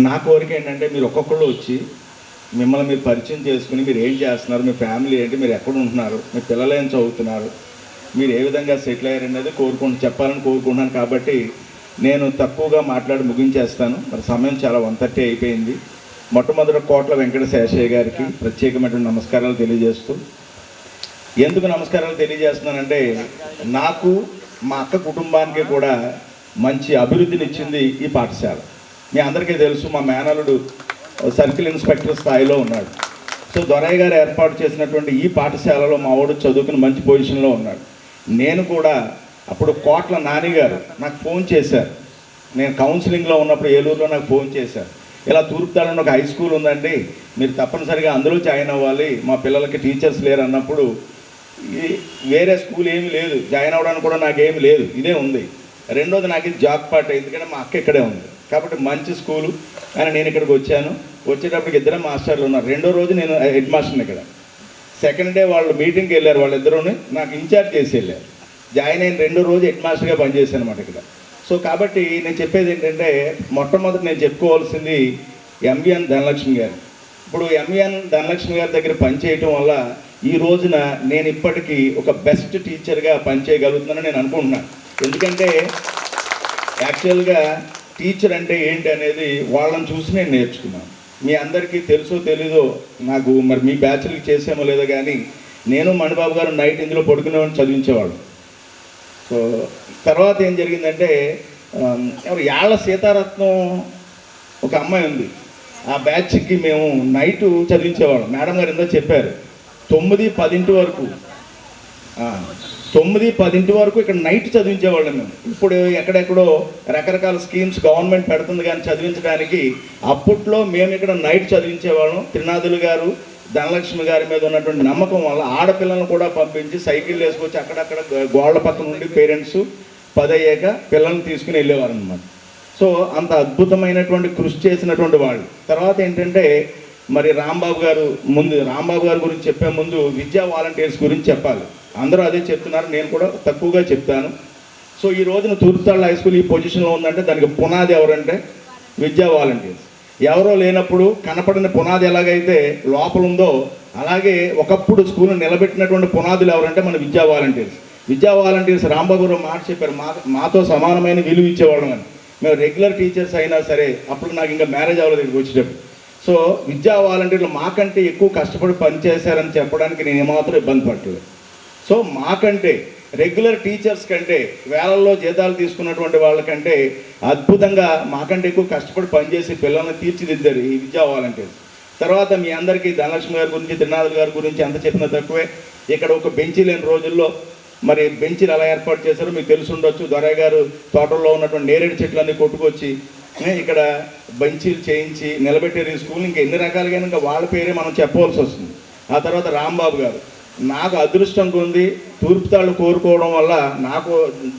నా కోరిక ఏంటంటే మీరు ఒక్కొక్కళ్ళు వచ్చి మిమ్మల్ని మీరు పరిచయం చేసుకుని మీరు ఏం చేస్తున్నారు, మీ ఫ్యామిలీ ఏంటి, మీరు ఎక్కడ ఉంటున్నారు, మీ పిల్లలు ఏం చదువుతున్నారు, మీరు ఏ విధంగా సెటిల్ అయ్యారు అనేది చెప్పాలని కోరుకుంటున్నాను. కాబట్టి నేను తక్కువగా మాట్లాడి ముగించేస్తాను. మరి సమయం చాలా 1:30 అయిపోయింది. మొట్టమొదటి కోట్ల వెంకట శేషయ్య గారికి ప్రత్యేకమైనటువంటి నమస్కారాలు తెలియజేస్తూ, ఎందుకు నమస్కారాలు తెలియజేస్తున్నానంటే నాకు మా అక్క కుటుంబానికి కూడా మంచి అభివృద్ధినిచ్చింది ఈ పాఠశాల. మీ అందరికీ తెలుసు, మా మేనలుడు సర్కిల్ ఇన్స్పెక్టర్ స్థాయిలో ఉన్నాడు. సో దొరయ్య గారు ఏర్పాటు చేసినటువంటి ఈ పాఠశాలలో మా వాడు చదువుకుని మంచి పొజిషన్లో ఉన్నాడు. నేను కూడా అప్పుడు కోట్ల నాని గారు నాకు ఫోన్ చేశారు. నేను కౌన్సిలింగ్లో ఉన్నప్పుడు ఏలూరులో నాకు ఫోన్ చేశారు, ఇలా తూర్పుతాడని ఒక హై స్కూల్ ఉందండి, మీరు తప్పనిసరిగా అందులో జాయిన్ అవ్వాలి, మా పిల్లలకి టీచర్స్ లేరు అన్నప్పుడు వేరే స్కూల్ ఏమీ లేదు, జాయిన్ అవ్వడానికి కూడా నాకేమీ లేదు, ఇదే ఉంది. రెండోది నాకు ఇది జాబ్ పార్ట్, ఎందుకంటే మా అక్క ఇక్కడే ఉంది కాబట్టి మంచి స్కూలు అని నేను ఇక్కడికి వచ్చాను. వచ్చేటప్పటికి ఇద్దరు మాస్టర్లు ఉన్నారు. రెండో రోజు నేను హెడ్ మాస్టర్ని ఇక్కడ. సెకండ్ డే వాళ్ళు మీటింగ్కి వెళ్ళారు, వాళ్ళిద్దరూని నాకు ఇన్ఛార్జ్ చేసి వెళ్ళారు. జాయిన్ అయిన రెండో రోజు హెడ్ మాస్టర్గా పనిచేశాను అనమాట ఇక్కడ. సో కాబట్టి నేను చెప్పేది ఏంటంటే మొట్టమొదటి నేను చెప్పుకోవాల్సింది ఎంవిఎన్ ధనలక్ష్మి గారు. ఇప్పుడు ఎంవిఎన్ ధనలక్ష్మి గారి దగ్గర పనిచేయటం వల్ల ఈ రోజున నేను ఇప్పటికీ ఒక బెస్ట్ టీచర్గా పనిచేయగలుగుతున్నానని నేను అనుకుంటున్నాను. ఎందుకంటే యాక్చువల్గా టీచర్ అంటే ఏంటి అనేది వాళ్ళని చూసి నేను నేర్చుకున్నాను. మీ అందరికీ తెలుసో తెలీదో, నాకు మరి మీ బ్యాచ్లకి చేసామో లేదో కానీ నేను మణిబాబు గారు నైట్ ఇందులో పడుకునేవాడిని, చదివించేవాడు. సో తర్వాత ఏం జరిగిందంటే యాళ్ళ సీతారత్నం ఒక అమ్మాయి ఉంది, ఆ బ్యాచ్కి మేము నైటు చదివించేవాళ్ళం. మేడం గారు ఎంతో చెప్పారు 9-10 వరకు 9-10 వరకు ఇక్కడ నైట్ చదివించేవాళ్ళం మేము. ఇప్పుడు ఎక్కడెక్కడో రకరకాల స్కీమ్స్ గవర్నమెంట్ పెడుతుంది కానీ చదివించడానికి, అప్పట్లో మేము ఇక్కడ నైట్ చదివించేవాళ్ళం. త్రినాథులు గారు ధనలక్ష్మి గారి మీద ఉన్నటువంటి నమ్మకం వల్ల ఆడపిల్లలను కూడా పంపించి సైకిల్ వేసుకొచ్చి అక్కడక్కడ గోళ్ల పక్కన నుండి పేరెంట్స్ 10 అయ్యాక పిల్లల్ని తీసుకుని వెళ్ళేవారు అనమాట. సో అంత అద్భుతమైనటువంటి కృషి చేసినటువంటి వాళ్ళు. తర్వాత ఏంటంటే మరి రాంబాబు గారి గురించి చెప్పే ముందు విద్యా వాలంటీర్స్ గురించి చెప్పాలి. అందరూ అదే చెప్తున్నారు, నేను కూడా తక్కువగా చెప్తాను. సో ఈ రోజున తూర్పుతాళ్ళ హై స్కూల్ ఈ పొజిషన్లో ఉందంటే దానికి పునాది ఎవరంటే విద్యా వాలంటీర్స్. ఎవరో లేనప్పుడు కనపడిన పునాది ఎలాగైతే లోపల ఉందో అలాగే ఒకప్పుడు స్కూల్ నిలబెట్టినటువంటి పునాదులు ఎవరంటే మన విద్యా వాలంటీర్స్. విద్యా వాలంటీర్స్ రాంబాబు గారు మాట చెప్పారు, మాతో సమానమైన విలువ ఇచ్చేవాళ్ళం అని. మేము రెగ్యులర్ టీచర్స్ అయినా సరే అప్పుడు నాకు ఇంకా మ్యారేజ్ అవ్వలేదు ఇక్కడికి వచ్చేటప్పుడు. సో విద్యా వాలంటీర్లు మాకంటే ఎక్కువ కష్టపడి పనిచేశారని చెప్పడానికి నేను ఏమాత్రం ఇబ్బంది పడలేదు. సో మాకంటే రెగ్యులర్ టీచర్స్ కంటే వేలల్లో జీతాలు తీసుకున్నటువంటి వాళ్ళకంటే అద్భుతంగా మాకంటే ఎక్కువ కష్టపడి పనిచేసి పిల్లల్ని తీర్చిదిద్దారు ఈ విద్యా వాలంటీర్స్. తర్వాత మీ అందరికీ ధనలక్ష్మి గారి గురించి త్రినాథుల గారి గురించి ఎంత చెప్పినా తక్కువే. ఇక్కడ ఒక బెంచీ లేని రోజుల్లో మరి బెంచీలు ఎలా ఏర్పాటు చేశారో మీకు తెలిసి ఉండొచ్చు. దొరయ్య గారు తోటల్లో ఉన్నటువంటి నేరేడు చెట్లన్నీ కొట్టుకొచ్చి ఇక్కడ బెంచీలు చేయించి నిలబెట్టారు ఈ స్కూల్. ఇంకా ఎన్ని రకాలుగా ఇంకా వాళ్ళ పేరే మనం చెప్పవలసి వస్తుంది. ఆ తర్వాత రాంబాబు గారు, నాకు అదృష్టం ఉంది, తూర్పుతాళ్ళు కోరుకోవడం వల్ల నాకు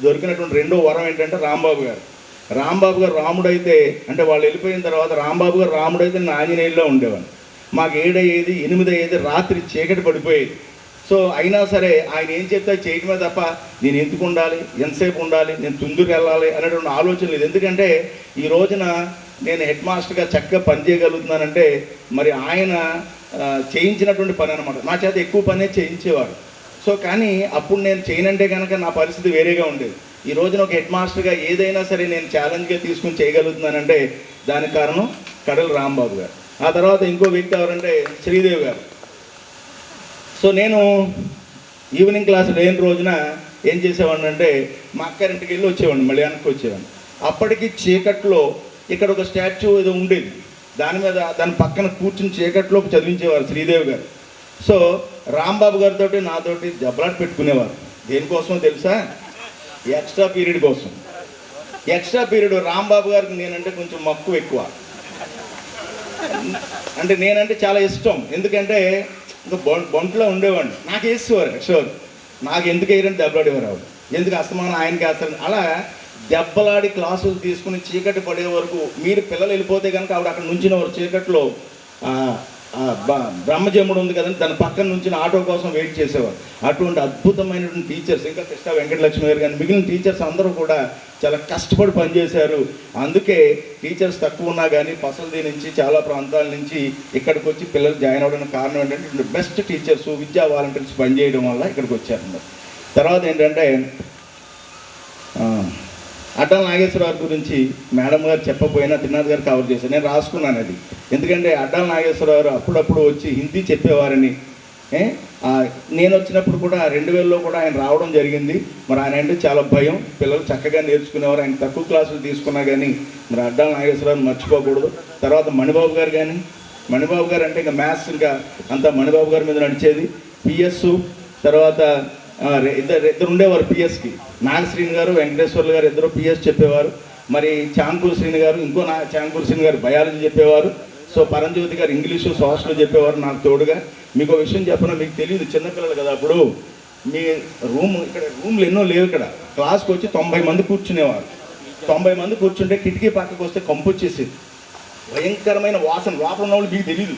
దొరికినటువంటి రెండో వరం ఏంటంటే రాంబాబు గారు రాముడైతే, అంటే వాళ్ళు వెళ్ళిపోయిన తర్వాత రాంబాబు గారు రాముడైతే నేను ఆంజనేయుల్లో ఉండేవాడిని. మాకు 7 అయ్యేది 8 అయ్యేది, రాత్రి చీకటి పడిపోయేది. సో అయినా సరే ఆయన ఏం చెప్తే చేయటమే తప్ప నేను ఎందుకు ఉండాలి, ఎంతసేపు ఉండాలి, నేను తుందూరు వెళ్ళాలి అనేటువంటి ఆలోచన లేదు. ఎందుకంటే ఈ రోజున నేను హెడ్ మాస్టర్గా చక్కగా పనిచేయగలుగుతున్నానంటే మరి ఆయన చేయించినటువంటి పని అనమాట. నా చేత ఎక్కువ పనే చేయించేవారు. సో కానీ అప్పుడు నేను చేయనంటే కనుక నా పరిస్థితి వేరేగా ఉండేది. ఈ రోజున ఒక హెడ్ మాస్టర్గా ఏదైనా సరే నేను ఛాలెంజ్గా తీసుకుని చేయగలుగుతున్నానంటే దానికి కారణం కడల రాంబాబు గారు. ఆ తర్వాత ఇంకో వ్యక్తి ఎవరంటే శ్రీదేవి గారు. సో నేను ఈవినింగ్ క్లాస్ లేని రోజున ఏం చేసేవాడిని అంటే మా అక్కారింటికి వెళ్ళి వచ్చేవాడిని, మళ్ళీ వెనక్కి వచ్చేవాడిని. అప్పటికి చీకట్లో ఇక్కడ ఒక స్టాచ్యూ ఏదో ఉండేది, దాని పక్కన కూర్చుని చీకట్లో చదివించేవారు శ్రీదేవి గారు. సో రాంబాబు గారితో నాతోటి జబ్బలాట పెట్టుకునేవారు. దేనికోసమో తెలుసా? ఎక్స్ట్రా పీరియడ్ కోసం. ఎక్స్ట్రా పీరియడ్ రాంబాబు గారికి నేనంటే కొంచెం మక్కువ ఎక్కువ, అంటే నేనంటే చాలా ఇష్టం. ఎందుకంటే ఇంకా బొంట్లో ఉండేవాడిని, నాకు వేసేవారు షోర్, నాకు ఎందుకు వేయరని దెబ్బలాడేవారు. ఆవిడ ఎందుకు అస్తమానం ఆయనకి వేస్తారు. అలా దెబ్బలాడి క్లాసులు తీసుకుని చీకటి పడే వరకు, మీరు పిల్లలు వెళ్ళిపోతే కనుక ఆవిడ అక్కడ నుంచిన వారు చీకట్లో బ్రహ్మజముడు ఉంది కదండి, దాని పక్కన నుంచి ఆటో కోసం వెయిట్ చేసేవారు. అటువంటి అద్భుతమైనటువంటి టీచర్స్, ఇంకా కృష్ణ వెంకటలక్ష్మి గారు కానీ మిగిలిన టీచర్స్ అందరూ కూడా చాలా కష్టపడి పనిచేశారు. అందుకే టీచర్స్ తక్కువ ఉన్నా కానీ పసల్ది నుంచి చాలా ప్రాంతాల నుంచి ఇక్కడికి వచ్చి పిల్లలు జాయిన్ అవ్వడానికి కారణం ఏంటంటే బెస్ట్ టీచర్స్, విద్యా వాలంటీర్స్ పనిచేయడం వల్ల ఇక్కడికి వచ్చారు. తర్వాత ఏంటంటే అడ్డాల నాగేశ్వరరావు గురించి మేడం గారు చెప్పకపోయినా త్రినాథ్ గారు కవర్ చేశారు. నేను రాసుకున్నాను అది. ఎందుకంటే అడ్డాల నాగేశ్వరరావు అప్పుడప్పుడు వచ్చి హిందీ చెప్పేవారని. నేను వచ్చినప్పుడు కూడా 2000లో కూడా ఆయన రావడం జరిగింది. మరి ఆయన అంటే చాలా భయం, పిల్లలు చక్కగా నేర్చుకునేవారు. ఆయన తక్కువ క్లాసులు తీసుకున్నా కానీ మరి అడ్డాల నాగేశ్వరరావు మర్చిపోకూడదు. తర్వాత మణిబాబు గారు కానీ, మణిబాబు గారు అంటే ఇంకా మ్యాథ్స్ ఇంకా అంతా మణిబాబు గారి మీద నడిచేది. పిఎస్ తర్వాత ఇద్దరు ఉండేవారు పిఎస్కి, నాగశ్రీని గారు వెంకటేశ్వర్లు గారు ఇద్దరు పిఎస్ చెప్పేవారు. మరి చాంకూరు శ్రీని గారు చాంకూరు శ్రీని గారు బయాలజీ చెప్పేవారు. సో పరంజ్యోతి గారు ఇంగ్లీషు సోషల్ చెప్పేవారు నాకు తోడుగా. మీకు విషయం చెప్పినా మీకు తెలియదు, చిన్నపిల్లలు కదా అప్పుడు. మీ ఇక్కడ రూమ్లు ఎన్నో లేవు. ఇక్కడ క్లాస్కి వచ్చి 90 మంది కూర్చునేవారు. 90 మంది కూర్చుంటే కిటికీ పక్కకు వస్తే కంపు వచ్చేసేది, భయంకరమైన వాసన. లోపల ఉన్న వాళ్ళు మీకు తెలియదు.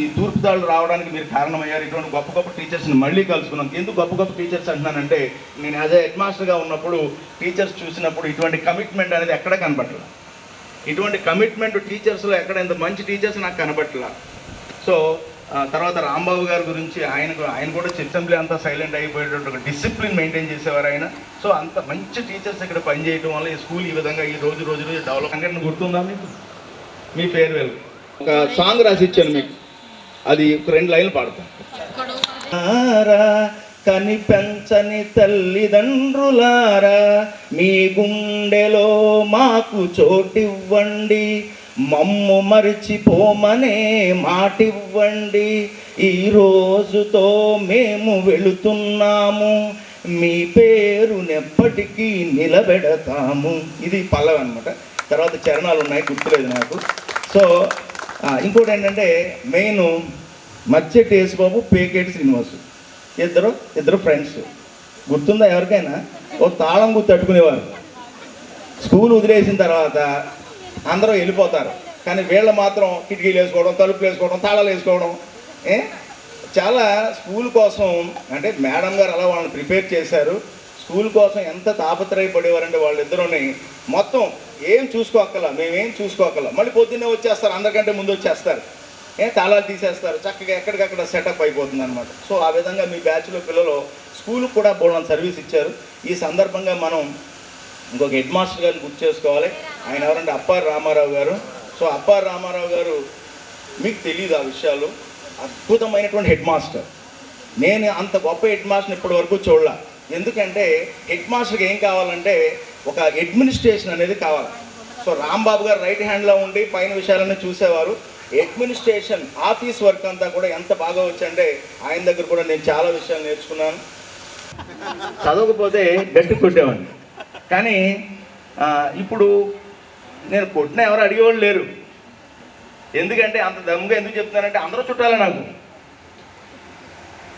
ఈ తూర్పు దాడులు రావడానికి మీరు కారణమయ్యారు. ఇటువంటి గొప్ప గొప్ప టీచర్స్ని మళ్ళీ కలుసుకున్నాం. ఎందుకు గొప్ప గొప్ప టీచర్స్ అంటున్నానంటే, నేను యాజ్ ఏ హెడ్ మాస్టర్గా ఉన్నప్పుడు టీచర్స్ చూసినప్పుడు ఇటువంటి కమిట్మెంట్ అనేది ఎక్కడ కనబట్టలేదు. ఇటువంటి కమిట్మెంట్ టీచర్స్లో ఎక్కడ ఇంత మంచి టీచర్స్ నాకు కనబట్టలేదు. సో తర్వాత రాంబాబు గారి గురించి ఆయన కూడా అసెంబ్లీ అంతా సైలెంట్ అయిపోయేటువంటి ఒక డిసిప్లిన్ మెయింటైన్ చేసేవారు ఆయన. సో అంత మంచి టీచర్స్ ఇక్కడ పనిచేయడం వల్ల ఈ స్కూల్ ఈ విధంగా ఈ రోజు డెవలప్. అంటే గుర్తుందా మీకు? మీ ఫేర్వెల్ ఒక సాంగ్ రాసి ఇచ్చాను మీకు, అది ఒక 2 లైన్లు పాడతాను. కని పెంచని తల్లిదండ్రులారా, మీ గుండెలో మాకు చోటివ్వండి, మమ్ము మరిచిపోమనే మాటివ్వండి, ఈ రోజుతో మేము వెళుతున్నాము, మీ పేరునెప్పటికీ నిలబెడతాము. ఇది పల్లవి అనమాట. తర్వాత చరణాలు ఉన్నాయి, గుర్తులేదు నాకు. సో ఇంకోటి ఏంటంటే మెయిన్ మచ్చెట్టి యేసుబాబు, పేకేటి శ్రీనివాసు ఇద్దరు ఫ్రెండ్స్. గుర్తుందా ఎవరికైనా? ఓ తాళం గుర్తు తట్టుకునేవారు. స్కూల్ వదిలేసిన తర్వాత అందరూ వెళ్ళిపోతారు, కానీ వీళ్ళు మాత్రం కిటికీలు వేసుకోవడం, తలుపులు వేసుకోవడం, తాళాలు వేసుకోవడం. చాలా స్కూల్ కోసం అంటే మేడం గారు అలా వాళ్ళని ప్రిపేర్ చేశారు. స్కూల్ కోసం ఎంత తాపత్రయపడేవారంటే వాళ్ళిద్దరూని మొత్తం ఏం చూసుకోక్కల, మేమేం చూసుకోక్కల, మళ్ళీ పొద్దున్నే వచ్చేస్తారు, అందరికంటే ముందు వచ్చేస్తారు, తాళాలు తీసేస్తారు, చక్కగా ఎక్కడికక్కడ సెటప్ అయిపోతుంది అనమాట. సో ఆ విధంగా మీ బ్యాచ్లో పిల్లలు స్కూల్కి కూడా బోల్డంత సర్వీస్ ఇచ్చారు. ఈ సందర్భంగా మనం ఇంకొక హెడ్ మాస్టర్ గారిని గుర్తు చేసుకోవాలి. ఆయన ఎవరంటే అప్పారు రామారావు గారు. సో అప్పారు రామారావు గారు మీకు తెలియదు ఆ విషయాలు, అద్భుతమైనటువంటి హెడ్ మాస్టర్. నేను అంత గొప్ప హెడ్ మాస్టర్ని ఇప్పటి వరకు చూడలే. ఎందుకంటే హెడ్ మాస్టర్కి ఏం కావాలంటే ఒక అడ్మినిస్ట్రేషన్ అనేది కావాలి. సో రాంబాబు గారు రైట్ హ్యాండ్లో ఉండి పైన విషయాలన్నీ చూసేవారు. అడ్మినిస్ట్రేషన్ ఆఫీస్ వర్క్ అంతా కూడా ఎంత బాగా వచ్చంటే ఆయన దగ్గర కూడా నేను చాలా విషయాలు నేర్చుకున్నాను. చదవకపోతే గట్టి కొట్టేవాడిని, కానీ ఇప్పుడు నేను కొట్టిన ఎవరు అడిగేవాళ్ళు లేరు. ఎందుకంటే అంత దమ్ముగా ఎందుకు చెప్తున్నానంటే అందరూ చుట్టాలే నాకు.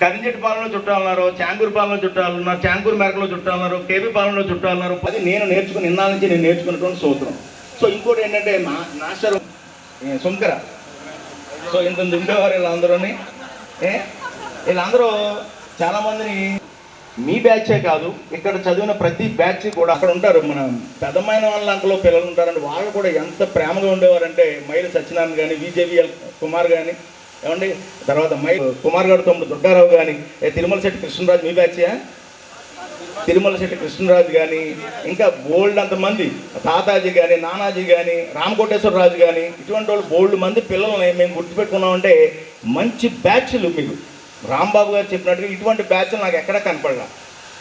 కరింజెట్టిపాలెంలో చుట్టాలన్నారు, చాంకూరుపాలెంలో చుట్టాలన్నారు, చాంకూరు మేరకలో చుట్టాలన్నారు, కేపీ పాలెంలో చుట్టాలన్నారు. అది నేను నేర్చుకుని ఇన్నాళ్ళ నుంచి నేను నేర్చుకున్నటువంటి సూత్రం. సో ఇంకోటి ఏంటంటే మాస్టర్ సుంకర. సో ఇంత ఉండేవారు వీళ్ళందరూని. వీళ్ళందరూ చాలామందిని మీ బ్యాచే కాదు, ఇక్కడ చదివిన ప్రతి బ్యాచ్ కూడా అక్కడ ఉంటారు. మన పెద్దమైన వాళ్ళ అంకలో పిల్లలు ఉంటారంటే వాళ్ళు కూడా ఎంత ప్రేమగా ఉండేవారంటే మైలు సత్యనారాయణ కానీ, విజేవిఎల్ కుమార్ కానీ, ఏమండి తర్వాత కుమార్ గారు తమ్ముడు దుర్గారావు కానీ, తిరుమల శెట్టి కృష్ణరాజు మీ బ్యాచే, తిరుమల శెట్టి కృష్ణరాజు కానీ, ఇంకా బోల్డ్ అంతమంది, తాతాజీ కానీ, నానాజీ కానీ, రామకోటేశ్వరరాజు కానీ, ఇటువంటి వాళ్ళు బోల్డ్ మంది పిల్లల్ని మేము గుర్తుపెట్టుకున్నామంటే మంచి బ్యాచ్లు. మీకు రాంబాబు గారు చెప్పినట్టుగా ఇటువంటి బ్యాచ్లు నాకు ఎక్కడ కనపడలా.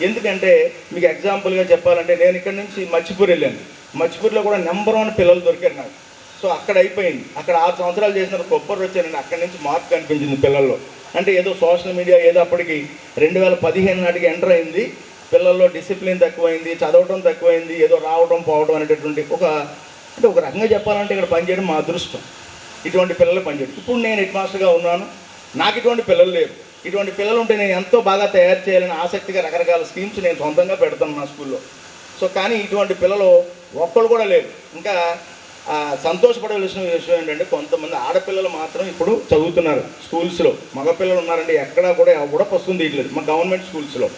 ఎందుకంటే మీకు ఎగ్జాంపుల్గా చెప్పాలంటే నేను ఇక్కడ నుంచి మచ్చిపూర్ వెళ్ళాను. మచ్చిపూర్లో కూడా నెంబర్ 1 పిల్లలు దొరికారు నాకు. సో అక్కడ అయిపోయింది. అక్కడ 6 సంవత్సరాలు చేసిన కొబ్బరి వచ్చానండి. అక్కడి నుంచి మార్పు కనిపించింది పిల్లల్లో. అంటే ఏదో సోషల్ మీడియా ఏదో అప్పటికి 2015 నాటికి ఎంటర్ అయింది. పిల్లల్లో డిసిప్లిన్ తక్కువైంది, చదవడం తక్కువైంది, ఏదో రావడం పోవడం అనేటటువంటి ఒక రకంగా చెప్పాలంటే ఇక్కడ పనిచేయడం మా అదృష్టం. ఇటువంటి పిల్లలు పనిచేయడం. ఇప్పుడు నేను హెడ్ మాస్టర్గా ఉన్నాను, నాకు ఇటువంటి పిల్లలు లేరు. ఇటువంటి పిల్లలు ఉంటే నేను ఎంతో బాగా తయారు చేయాలని ఆసక్తిగా రకరకాల స్కీమ్స్ నేను సొంతంగా పెడతాను నా స్కూల్లో. సో కానీ ఇటువంటి పిల్లలు ఒక్కళ్ళు కూడా లేరు. ఇంకా సంతోషపడవలసిన విషయం ఏంటంటే కొంతమంది ఆడపిల్లలు మాత్రం ఇప్పుడు చదువుతున్నారు స్కూల్స్లో. మగపిల్లలు ఉన్నారండి, ఎక్కడా కూడా కూడా పుస్తకం తీయట్లేదు మా గవర్నమెంట్ స్కూల్స్లో.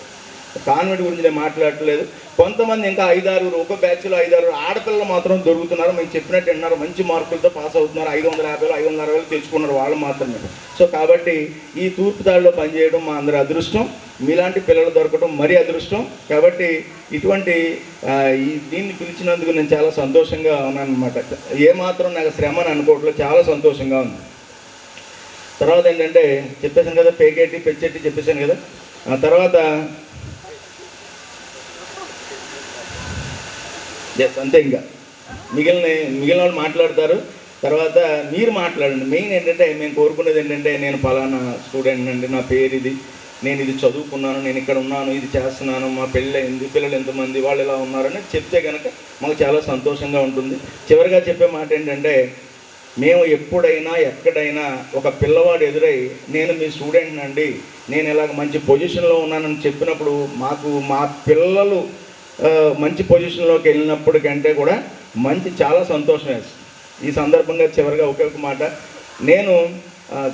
కాన్వెంట్ గురించి నేను మాట్లాడట్లేదు. కొంతమంది ఇంకా 5-6 ఒక బ్యాచ్లో 5-6 ఆడపిల్లలు మాత్రం దొరుకుతున్నారు. మేము చెప్పినట్టు విన్నారు, మంచి మార్కులతో పాస్ అవుతున్నారు. 550 560 తెచ్చుకున్నారు వాళ్ళు మాత్రమే. సో కాబట్టి ఈ తూర్పు తాడులో పనిచేయడం మా అందరి అదృష్టం. మీలాంటి పిల్లలు దొరకడం మరీ అదృష్టం. కాబట్టి ఇటువంటి దీన్ని పిలిచినందుకు నేను చాలా సంతోషంగా ఉన్నాను అనమాట. ఏమాత్రం నాకు శ్రమ అని అనుకోవట్లేదు, చాలా సంతోషంగా ఉంది. తర్వాత ఏంటంటే చెప్పేశాను కదా, పేకేటి పెచ్చెట్టి చెప్పేశాను కదా. తర్వాత అంతే, ఇంకా మిగిలిన వాళ్ళు మాట్లాడతారు. తర్వాత మీరు మాట్లాడండి. మెయిన్ ఏంటంటే మేము కోరుకునేది ఏంటంటే, నేను ఫలానా స్టూడెంట్ అండి, నా పేరు ఇది, నేను ఇది చదువుకున్నాను, నేను ఇక్కడ ఉన్నాను, ఇది చేస్తున్నాను, మా పెళ్ళయింది, పిల్లలు ఎంతమంది, వాళ్ళు ఇలా ఉన్నారని చెప్తే కనుక మాకు చాలా సంతోషంగా ఉంటుంది. చివరిగా చెప్పే మాట ఏంటంటే, మేము ఎప్పుడైనా ఎక్కడైనా ఒక పిల్లవాడు ఎదురై నేను మీ స్టూడెంట్ అండి, నేను ఇలాగ మంచి పొజిషన్లో ఉన్నానని చెప్పినప్పుడు మా పిల్లలు మంచి పొజిషన్లోకి వెళ్ళినప్పటికంటే కూడా చాలా సంతోషం వేస్తుంది. ఈ సందర్భంగా చివరిగా ఒకే ఒక మాట, నేను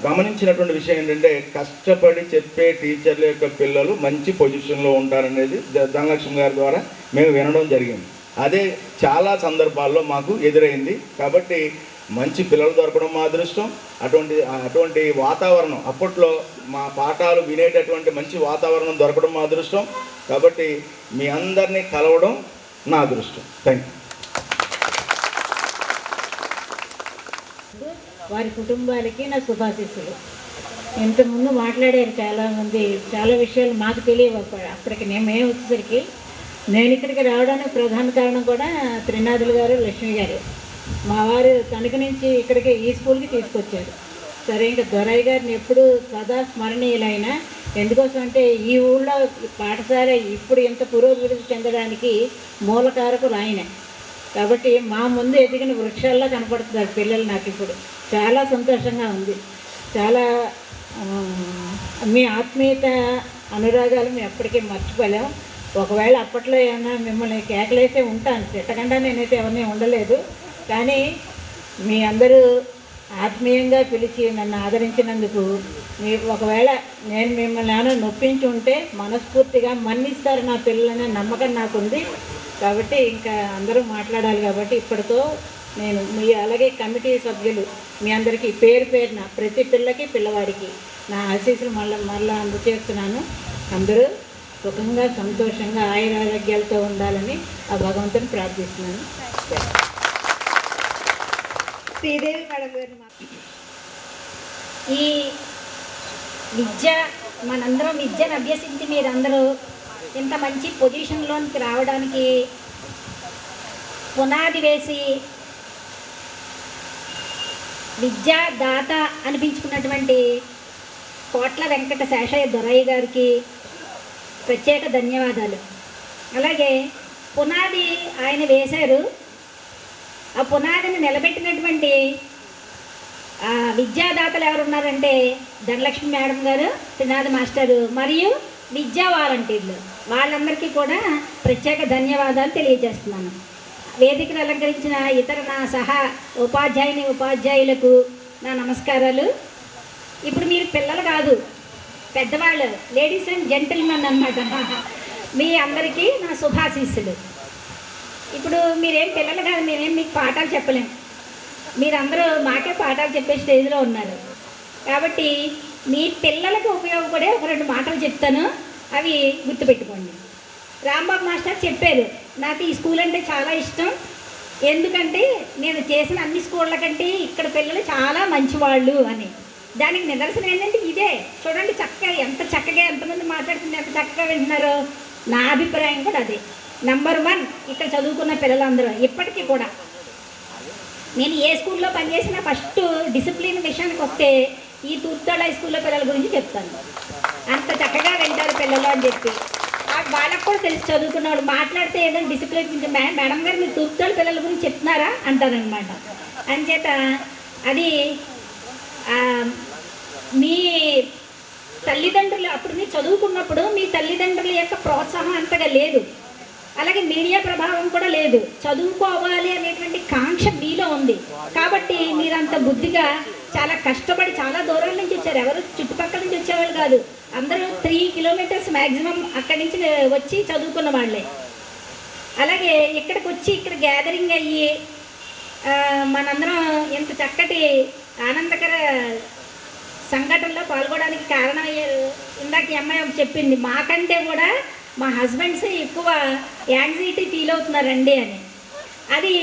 గమనించినటువంటి విషయం ఏంటంటే, కష్టపడి చెప్పే టీచర్ల యొక్క పిల్లలు మంచి పొజిషన్లో ఉంటారనేది ధనలక్ష్మి గారి ద్వారా మేము వినడం జరిగింది. అదే చాలా సందర్భాల్లో మాకు ఎదురైంది. కాబట్టి మంచి పిల్లలు దొరకడం మా అదృష్టం. అటువంటి వాతావరణం అప్పట్లో మా పాఠాలు వినేటటువంటి మంచి వాతావరణం దొరకడం మా అదృష్టం. కాబట్టి మీ అందరినీ కలవడం నా అదృష్టం. Thank you. వారి కుటుంబాలకి నా శుభాశీస్సులు. ఇంతకుముందు మాట్లాడారు చాలామంది, చాలా విషయాలు మాకు తెలియవు. అప్పటికి మేము వచ్చేసరికి, నేను ఇక్కడికి రావడానికి ప్రధాన కారణం కూడా త్రినాథులు గారు, లక్ష్మి గారు. మా వారు తణుక నుంచి ఇక్కడికి ఈ స్కూల్కి తీసుకొచ్చారు. సరే, ఇంకా దొరయ్య గారిని ఎప్పుడు సదా స్మరణీయులైనా, ఎందుకోసం అంటే ఈ ఊళ్ళో పాఠశాల ఇప్పుడు ఇంత పురోభివృద్ధి చెందడానికి మూలకారకులు ఆయన. కాబట్టి మా ముందు ఎదిగిన వృక్షాల్లో కనపడుతున్నారు పిల్లలు. నాకు ఇప్పుడు చాలా సంతోషంగా ఉంది. చాలా మీ ఆత్మీయత అనురాగాలు మేము ఎప్పటికీ మర్చిపోలేము. ఒకవేళ అప్పట్లో ఏమైనా మిమ్మల్ని కేకలేసే ఉంటాను, తిట్టకుండా నేనైతే ఎవరిని ఉండలేదు. కానీ మీ అందరూ ఆత్మీయంగా పిలిచి నన్ను ఆదరించినందుకు మీకు ఒకవేళ నేను మిమ్మల్ని ఏమైనా నొప్పించి ఉంటే మనస్ఫూర్తిగా మన్నిస్తారు నా పిల్లలనే నమ్మకం నాకుంది. కాబట్టి ఇంకా అందరూ మాట్లాడాలి. కాబట్టి ఇప్పటితో నేను మీ అలాగే కమిటీ సభ్యులు మీ అందరికీ పేరు పేరున ప్రతి పిల్లకి పిల్లవాడికి నా ఆశీస్సులు మళ్ళీ అందజేస్తున్నాను. అందరూ సుఖంగా సంతోషంగా ఆయురారోగ్యాలతో ఉండాలని ఆ భగవంతుని ప్రార్థిస్తున్నాను. శ్రీదేవి మేడం గారిని ఈ విద్య మనందరం విద్యను అభ్యసించి మీరందరూ ఇంత మంచి పొజిషన్లోనికి రావడానికి పునాది వేసి విద్యాదాత అనిపించుకున్నటువంటి కోట్ల వెంకట శేషయ్య దొరయ్య గారికి ప్రత్యేక ధన్యవాదాలు. అలాగే పునాది ఆయన వేశారు, ఆ పునాదిని నిలబెట్టినటువంటి విద్యాదాతలు ఎవరున్నారంటే ధనలక్ష్మి మేడం గారు, త్రినాథ్ మాస్టరు మరియు విద్యా వాలంటీర్లు. వాళ్ళందరికీ కూడా ప్రత్యేక ధన్యవాదాలు తెలియజేస్తున్నాను. వేదికను అలంకరించిన ఇతర నా సహా ఉపాధ్యాయులకు నా నమస్కారాలు. ఇప్పుడు మీరు పిల్లలు కాదు, పెద్దవాళ్ళు, లేడీస్ అండ్ జెంటిల్మెన్ అన్నమాట. మీ అందరికీ నా శుభాశీస్సులు. ఇప్పుడు మీరేం పిల్లలు కాదు, మేమేం మీకు పాఠాలు చెప్పలేము. మీరందరూ మాకే పాఠాలు చెప్పే స్టేజ్లో ఉన్నారు. కాబట్టి మీ పిల్లలకు ఉపయోగపడే ఒక 2 మాటలు చెప్తాను, అవి గుర్తుపెట్టుకోండి. రాంబాబు మాస్టర్ చెప్పారు, నాకు ఈ స్కూల్ అంటే చాలా ఇష్టం, ఎందుకంటే నేను చేసిన అన్ని స్కూళ్ళ కంటే ఇక్కడ పిల్లలు చాలా మంచివాళ్ళు అని. దానికి నిదర్శనం ఏంటంటే ఇదే చూడండి, చక్కగా ఎంత చక్కగా ఎంతమంది మాట్లాడుతుంది, ఎంత చక్కగా వింటున్నారో. నా అభిప్రాయం కూడా అదే. నంబర్ 1 ఇక్కడ చదువుకున్న పిల్లలందరూ ఇప్పటికీ కూడా. నేను ఏ స్కూల్లో పనిచేసినా ఫస్ట్ డిసిప్లిన్ విషయానికి వస్తే ఈ తూర్పుతాడు హై స్కూల్లో పిల్లల గురించి చెప్తాను. అంత చక్కగా వింటారు పిల్లలు అని చెప్పి వాళ్ళకు కూడా తెలిసి చదువుకున్న వాళ్ళు మాట్లాడితే ఏదైనా డిసిప్లిన్ గురించి, మేడం గారు మీరు తూర్పుతాడు పిల్లల గురించి చెప్తున్నారా అంటారనమాట. అంచేత అది మీ తల్లిదండ్రులు అప్పుడు మీరు చదువుకున్నప్పుడు మీ తల్లిదండ్రుల యొక్క ప్రోత్సాహం అంతగా లేదు. అలాగే మీడియా ప్రభావం కూడా లేదు. చదువుకోవాలి అనేటువంటి కాంక్ష మీలో ఉంది కాబట్టి మీరంత బుద్ధిగా చాలా కష్టపడి చాలా దూరం నుంచి వచ్చారు. ఎవరు చుట్టుపక్కల నుంచి వచ్చేవాళ్ళు కాదు, అందరూ 3 కిలోమీటర్స్ మ్యాక్సిమం అక్కడి నుంచి వచ్చి చదువుకున్న వాళ్ళే. అలాగే ఇక్కడికి వచ్చి ఇక్కడ గ్యాదరింగ్ అయ్యి మనందరం ఇంత చక్కటి ఆనందకర సంఘటనలో పాల్గొనడానికి కారణం అయ్యారు. ఇందాక ఈ అమ్మాయి చెప్పింది, మాకంటే కూడా మా హస్బెండ్స్ ఎక్కువ యాంగ్జైటీ ఫీల్ అవుతున్నారండి అని. అది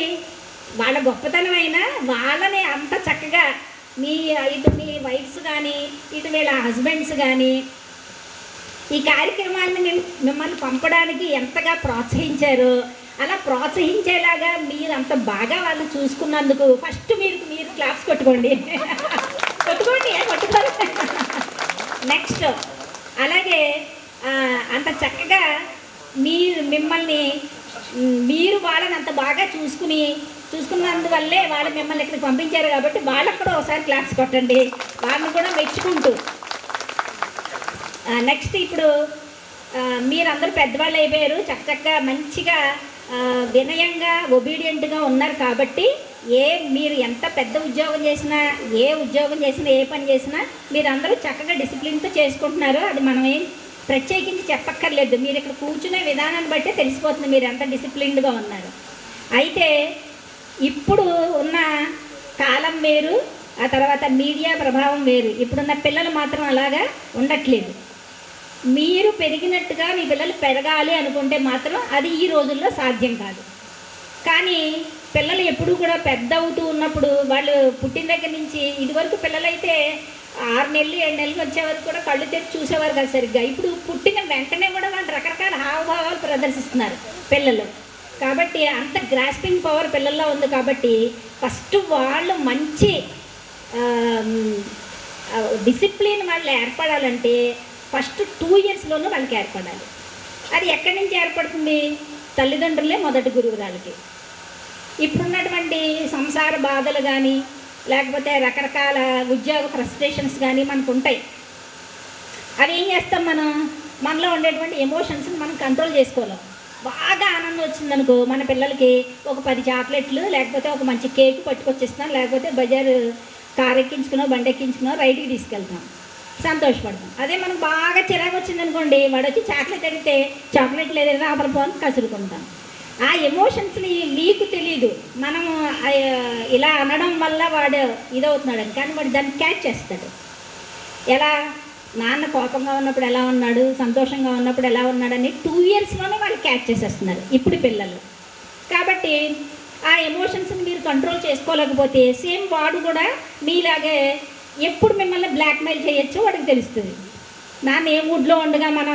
వాళ్ళ గొప్పతనం అయినా వాళ్ళని అంత చక్కగా ఇటు మీ వైఫ్స్ కానీ ఇటు వీళ్ళ హస్బెండ్స్ కానీ ఈ కార్యక్రమాన్ని మిమ్మల్ని పంపడానికి ఎంతగా ప్రోత్సహించారో, అలా ప్రోత్సహించేలాగా మీరు అంత బాగా వాళ్ళు చూసుకున్నందుకు ఫస్ట్ మీరు క్లాప్స్ కొట్టుకోండి. కొట్టుకోండి. నెక్స్ట్ అలాగే చక్కగా మిమ్మల్ని మీరు వాళ్ళని అంత బాగా చూసుకున్నందువల్లే వాళ్ళు మిమ్మల్ని ఇక్కడికి పంపించారు కాబట్టి వాళ్ళకు కూడా ఒకసారి క్లాస్ కొట్టండి, వాళ్ళని కూడా మెచ్చుకుంటూ. నెక్స్ట్ ఇప్పుడు మీరందరూ పెద్దవాళ్ళు అయిపోయారు, చక్కగా మంచిగా వినయంగా ఒబీడియంట్గా ఉన్నారు కాబట్టి మీరు ఎంత పెద్ద ఉద్యోగం చేసినా ఏ పని చేసినా మీరందరూ చక్కగా డిసిప్లిన్తో చేసుకుంటున్నారు. అది మనం ఏం ప్రత్యేకించి చెప్పక్కర్లేదు, మీరు ఇక్కడ కూర్చునే విధానాన్ని బట్టే తెలిసిపోతుంది మీరు ఎంత డిసిప్లిన్డ్గా ఉన్నారు. అయితే ఇప్పుడు ఉన్న కాలం వేరు, ఆ తర్వాత మీడియా ప్రభావం వేరు. ఇప్పుడున్న పిల్లలు మాత్రం అలాగా ఉండట్లేదు. మీరు పెరిగినట్టుగా మీ పిల్లలు పెరగాలి అనుకుంటే మాత్రం అది ఈ రోజుల్లో సాధ్యం కాదు. కానీ పిల్లలు ఎప్పుడూ కూడా పెద్ద అవుతూ ఉన్నప్పుడు వాళ్ళు పుట్టిన దగ్గర నుంచి ఇదివరకు పిల్లలైతే 6 నెలలు 7 నెలలు వచ్చే వరకు కూడా కళ్ళు తెచ్చి చూసేవారు కదా సరిగ్గా. ఇప్పుడు పుట్టిన వెంటనే కూడా వాళ్ళు రకరకాల హావభావాలు ప్రదర్శిస్తున్నారు పిల్లలు. కాబట్టి అంత గ్రాస్పింగ్ పవర్ పిల్లల్లో ఉంది కాబట్టి ఫస్ట్ వాళ్ళు మంచి డిసిప్లిన్ వాళ్ళు ఏర్పడాలంటే ఫస్ట్ 2 ఇయర్స్లోనూ వాళ్ళకి ఏర్పడాలి. అది ఎక్కడి నుంచి ఏర్పడుతుంది? తల్లిదండ్రులే మొదటి గురువురాలకి. ఇప్పుడున్నటువంటి సంసార బాధలు కానీ లేకపోతే రకరకాల ఉద్యోగ ఫ్రస్ట్రేషన్స్ కానీ మనకు ఉంటాయి. అవి ఏం చేస్తాం, మనలో ఉండేటువంటి ఎమోషన్స్ని మనం కంట్రోల్ చేసుకోలేం. బాగా ఆనందం వచ్చిందనుకో మన పిల్లలకి ఒక 10 చాక్లెట్లు లేకపోతే ఒక మంచి కేక్ పట్టుకొచ్చిస్తాం, లేకపోతే బజారు కారు ఎక్కించుకునో బండి ఎక్కించుకునో రైడ్కి తీసుకెళ్తాం, సంతోషపడతాం. అదే మనకు బాగా చిరాకు వచ్చిందనుకోండి, వాడు వచ్చి చాక్లెట్ అడిగితే చాక్లెట్ లేదని ఆపలిపోని కసురుకుంటాం. ఆ ఎమోషన్స్ని నీకు తెలియదు, మనం ఇలా అనడం వల్ల వాడు ఇదవుతున్నాడని, కానీ వాడు దాన్ని క్యాచ్ చేస్తాడు. ఎలా నాన్న కోపంగా ఉన్నప్పుడు ఎలా ఉన్నాడు, సంతోషంగా ఉన్నప్పుడు ఎలా ఉన్నాడని 2 ఇయర్స్లోనే వాళ్ళు క్యాచ్ చేసేస్తున్నారు ఇప్పుడు పిల్లలు. కాబట్టి ఆ ఎమోషన్స్ని మీరు కంట్రోల్ చేసుకోలేకపోతే సేమ్ వాడు కూడా మీలాగే ఎప్పుడు మిమ్మల్ని బ్లాక్మెయిల్ చేయొచ్చో వాడికి తెలుస్తుంది. నాన్న ఏ మూడ్లో ఉండగా మన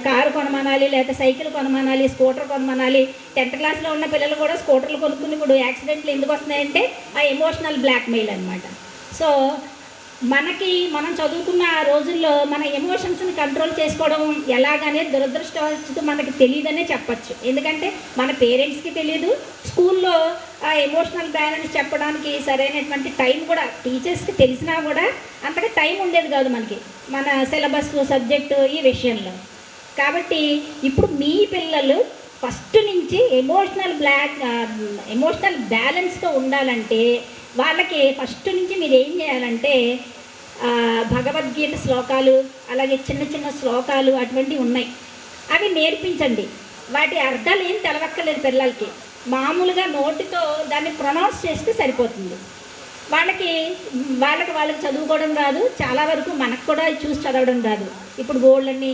కారు కొనమనాలి, లేకపోతే సైకిల్ కొనమనాలి, స్కూటర్ కొనమనాలి. 10th క్లాస్లో ఉన్న పిల్లలు కూడా స్కూటర్లు కొనుక్కుని ఇప్పుడు యాక్సిడెంట్లు ఎందుకు వస్తున్నాయంటే ఆ ఎమోషనల్ బ్లాక్మెయిల్ అనమాట. సో మనం చదువుకున్న ఆ రోజుల్లో మన ఎమోషన్స్ని కంట్రోల్ చేసుకోవడం ఎలాగనే దురదృష్టవశాత్తు మనకి తెలియదనే చెప్పచ్చు. ఎందుకంటే మన పేరెంట్స్కి తెలియదు, స్కూల్లో ఆ ఎమోషనల్ బ్యాలెన్స్ చెప్పడానికి సరైనటువంటి టైం కూడా టీచర్స్కి తెలిసినా కూడా అంతగా టైం ఉండేది కాదు మనకి, మన సిలబస్ సబ్జెక్టు ఈ విషయంలో. కాబట్టి ఇప్పుడు మీ పిల్లలు ఫస్ట్ నుంచి ఎమోషనల్ బ్యాలెన్స్తో ఉండాలంటే వాళ్ళకి ఫస్ట్ నుంచి మీరు ఏం చేయాలంటే భగవద్గీత శ్లోకాలు, అలాగే చిన్న చిన్న శ్లోకాలు అటువంటివి ఉన్నాయి, అవి నేర్పించండి. వాటి అర్థాలు ఏం తెలవక్కర్లేదు పిల్లలకి, మామూలుగా నోటితో దాన్ని ప్రొనౌన్స్ చేస్తే సరిపోతుంది. వాళ్ళకి చదువుకోవడం రాదు, చాలా వరకు మనకు కూడా చూసి చదవడం రాదు. ఇప్పుడు బోర్డులన్నీ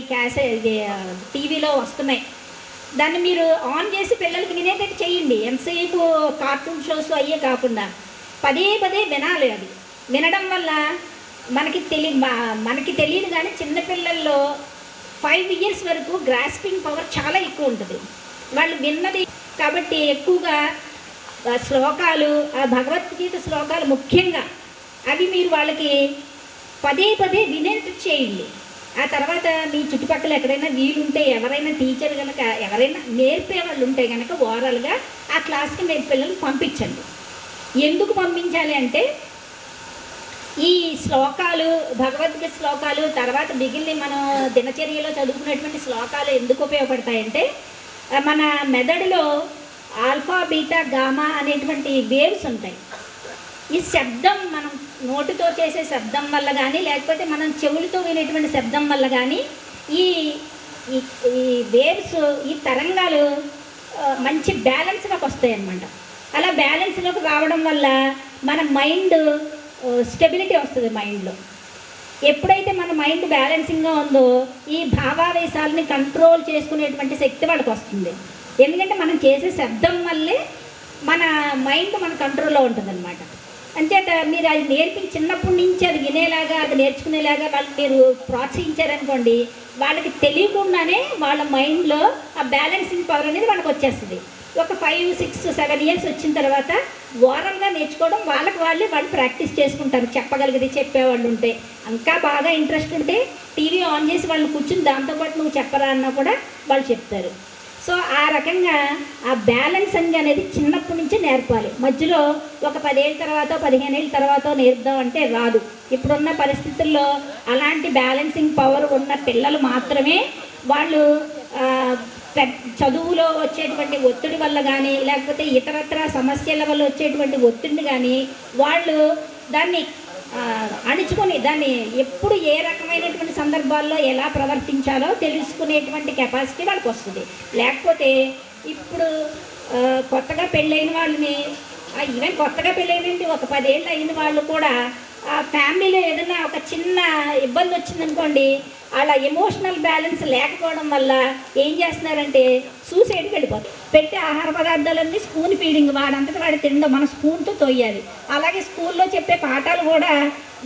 టీవీలో వస్తున్నాయి, దాన్ని మీరు ఆన్ చేసి పిల్లలకి వినేటట్టు చేయండి. ఎంతసేపు కార్టూన్ షోస్ అయ్యే కాకుండా పదే వినాలి. అది వినడం వల్ల మనకి తెలియదు కానీ చిన్నపిల్లల్లో 5 ఇయర్స్ వరకు గ్రాస్పింగ్ పవర్ చాలా ఎక్కువ ఉంటుంది వాళ్ళు విన్నది. కాబట్టి ఎక్కువగా శ్లోకాలు, ఆ భగవద్గీత శ్లోకాలు ముఖ్యంగా అవి మీరు వాళ్ళకి పదే వినేట్టు చేయండి. ఆ తర్వాత మీ చుట్టుపక్కల ఎక్కడైనా వీలుంటే ఎవరైనా టీచర్ కనుక ఎవరైనా నేర్పే వాళ్ళు ఉంటే కనుక ఓవరాల్గా ఆ క్లాస్కి మీరు పిల్లల్ని పంపించండి. ఎందుకు పంపించాలి అంటే ఈ శ్లోకాలు, భగవద్గీత శ్లోకాలు, తర్వాత మిగిలిన మనం దినచర్యలో చదువుకునేటువంటి శ్లోకాలు ఎందుకు ఉపయోగపడతాయంటే మన మెదడులో ఆల్ఫా బీటా గామా అనేటువంటి వేవ్స్ ఉంటాయి. ఈ శబ్దం మనం నోటితో చేసే శబ్దం వల్ల కానీ, లేకపోతే మనం చెవులతో వినేటువంటి శబ్దం వల్ల కానీ ఈ ఈ ఈ వేవ్స్, ఈ తరంగాలు మంచి బ్యాలెన్స్లోకి వస్తాయి అన్నమాట. అలా బ్యాలెన్స్లోకి రావడం వల్ల మన మైండ్ స్టెబిలిటీ వస్తుంది మైండ్లో. ఎప్పుడైతే మన మైండ్ బ్యాలెన్సింగ్గా ఉందో ఈ భావావేశాలని కంట్రోల్ చేసుకునేటువంటి శక్తి వాళ్ళకి వస్తుంది. ఎందుకంటే మనం చేసే శబ్దం వల్లే మన మైండ్ మన కంట్రోల్లో ఉంటుందన్నమాట. అంచేత మీరు అది చిన్నప్పటి నుంచి అది వినేలాగా, అది నేర్చుకునేలాగా వాళ్ళకి మీరు ప్రోత్సహించారనుకోండి, వాళ్ళకి తెలియకుండానే వాళ్ళ మైండ్లో ఆ బ్యాలెన్సింగ్ పవర్ అనేది వాళ్ళకి వచ్చేస్తుంది. ఒక 5, 6, 7 ఇయర్స్ వచ్చిన తర్వాత ఓరల్గా నేర్చుకోవడం వాళ్ళకి వాళ్ళు ప్రాక్టీస్ చేసుకుంటారు. చెప్పగలిగితే చెప్పేవాళ్ళు ఉంటే, ఇంకా బాగా ఇంట్రెస్ట్ ఉంటే టీవీ ఆన్ చేసి వాళ్ళు కూర్చుని దాంతోపాటు నువ్వు చెప్పరా అన్నా కూడా వాళ్ళు చెప్తారు. సో ఆ రకంగా ఆ బ్యాలెన్స్ అనేది చిన్నప్పటి నుంచే నేర్పాలి. మధ్యలో ఒక 10 ఏళ్ళ తర్వాత 15 ఏళ్ళ తర్వాత నేర్పుదాం అంటే రాదు. ఇప్పుడున్న పరిస్థితుల్లో అలాంటి బ్యాలెన్సింగ్ పవర్ ఉన్న పిల్లలు మాత్రమే వాళ్ళు చదువులో వచ్చేటువంటి ఒత్తిడి వల్ల కానీ, లేకపోతే ఇతరత్ర సమస్యల వల్ల వచ్చేటువంటి ఒత్తిడిని కానీ వాళ్ళు దాన్ని అణుచుకొని దాన్ని ఎప్పుడు ఏ రకమైనటువంటి సందర్భాల్లో ఎలా ప్రవర్తించాలో తెలుసుకునేటువంటి కెపాసిటీ వాళ్ళకి వస్తుంది. లేకపోతే ఇప్పుడు కొత్తగా పెళ్ళైన వాళ్ళని, ఈవెన్ కొత్తగా పెళ్ళైనండి ఒక 10 ఏళ్ళు అయిన వాళ్ళు కూడా ఆ ఫ్యామిలీలో ఏదైనా ఒక చిన్న ఇబ్బంది వచ్చిందనుకోండి, అలా ఎమోషనల్ బ్యాలెన్స్ లేకపోవడం వల్ల ఏం చేస్తున్నారంటే సూసైడ్కి వెళ్ళిపోతారు. పెట్టే ఆహార పదార్థాలన్నీ స్పూన్ ఫీడింగ్, వాడంతటా వాడు తినడం, మన స్పూన్తో తొయ్యాలి. అలాగే స్కూల్లో చెప్పే పాఠాలు కూడా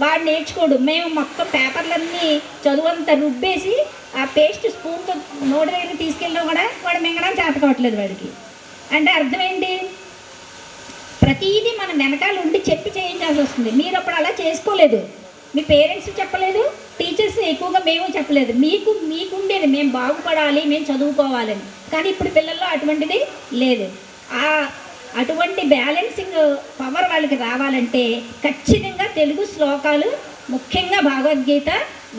వాడు నేర్చుకోడు. మేము మొత్తం పేపర్లన్నీ చదువంతా రుబ్బేసి ఆ పేస్ట్ స్పూన్తో నోటి దగ్గర తీసుకెళ్ళినా కూడా వాడు మింగడం చేత కావట్లేదు వాడికి. అంటే అర్థం ఏంటి? ప్రతిదీ మన వెనకాల ఉండి చెప్పి చేయించాల్సి వస్తుంది. మీరు అప్పుడు అలా చేసుకోలేదు, మీ పేరెంట్స్ చెప్పలేదు, టీచర్స్ ఎక్కువగా మేము చెప్పలేదు. మీకుండేది మేము బాగుపడాలి, మేము చదువుకోవాలని. కానీ ఇప్పుడు పిల్లల్లో అటువంటిది లేదు. అటువంటి బ్యాలెన్సింగ్ పవర్ వాళ్ళకి రావాలంటే ఖచ్చితంగా తెలుగు శ్లోకాలు, ముఖ్యంగా భగవద్గీత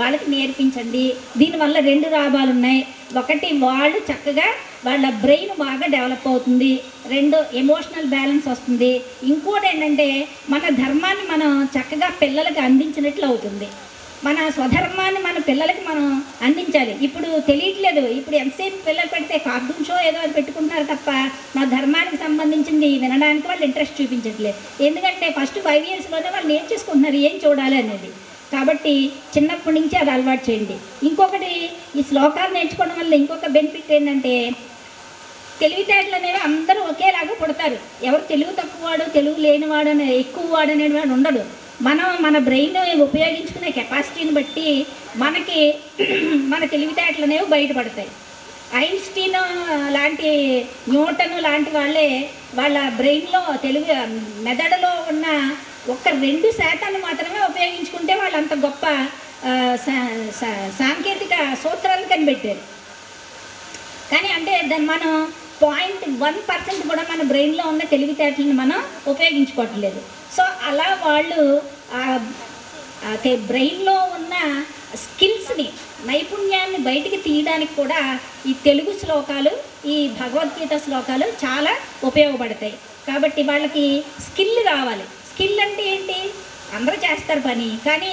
వాళ్ళకి నేర్పించండి. దీనివల్ల 2 లాభాలు ఉన్నాయి. ఒకటి, వాళ్ళు చక్కగా వాళ్ళ బ్రెయిన్ బాగా డెవలప్ అవుతుంది. 2, ఎమోషనల్ బ్యాలెన్స్ వస్తుంది. ఇంకోటి ఏంటంటే మన ధర్మాన్ని మనం చక్కగా పిల్లలకి అందించినట్లు అవుతుంది. మన స్వధర్మాన్ని మన పిల్లలకి మనం అందించాలి. ఇప్పుడు తెలియట్లేదు. ఇప్పుడు ఎంతసేపు పిల్లలు పెడితే కార్టూన్ షో ఏదో అది పెట్టుకుంటున్నారు తప్ప మా ధర్మానికి సంబంధించింది వినడానికి వాళ్ళు ఇంట్రెస్ట్ చూపించట్లేదు. ఎందుకంటే ఫస్ట్ 5 ఇయర్స్లోనే వాళ్ళు నేర్చేసుకుంటున్నారు ఏం చూడాలి అనేది. కాబట్టి చిన్నప్పటి నుంచి అది అలవాటు చేయండి. ఇంకొకటి, ఈ శ్లోకాలు నేర్చుకోవడం వల్ల ఇంకొక బెనిఫిట్ ఏంటంటే తెలివితేటలు అనేవి అందరూ ఒకేలాగా పుడతారు. ఎవరు తెలుగు తక్కువవాడు, తెలుగు లేనివాడు అనే ఎక్కువ వాడు అనేవాడు ఉండడు. మనం మన బ్రెయిన్ ఉపయోగించుకునే కెపాసిటీని బట్టి మనకి మన తెలివితేటలు అనేవి బయటపడతాయి. ఐన్స్టీన్ లాంటి, న్యూటన్ లాంటి వాళ్ళ బ్రెయిన్లో మెదడులో ఉన్న ఒక్క 2% మాత్రమే ఉపయోగించుకుంటే వాళ్ళు అంత గొప్ప సాంకేతిక సూత్రాలు కనిపెట్టారు. కానీ అంటే దాన్ని మనం 0.1% కూడా మన బ్రెయిన్లో ఉన్న తెలివితేటలను మనం ఉపయోగించుకోవట్లేదు. సో అలా వాళ్ళు బ్రెయిన్లో ఉన్న స్కిల్స్ని, నైపుణ్యాన్ని బయటికి తీయడానికి కూడా ఈ తెలుగు శ్లోకాలు, ఈ భగవద్గీత శ్లోకాలు చాలా ఉపయోగపడతాయి. కాబట్టి వాళ్ళకి స్కిల్ రావాలి. స్కిల్ అంటే ఏంటి? అందరూ చేస్తారు పని, కానీ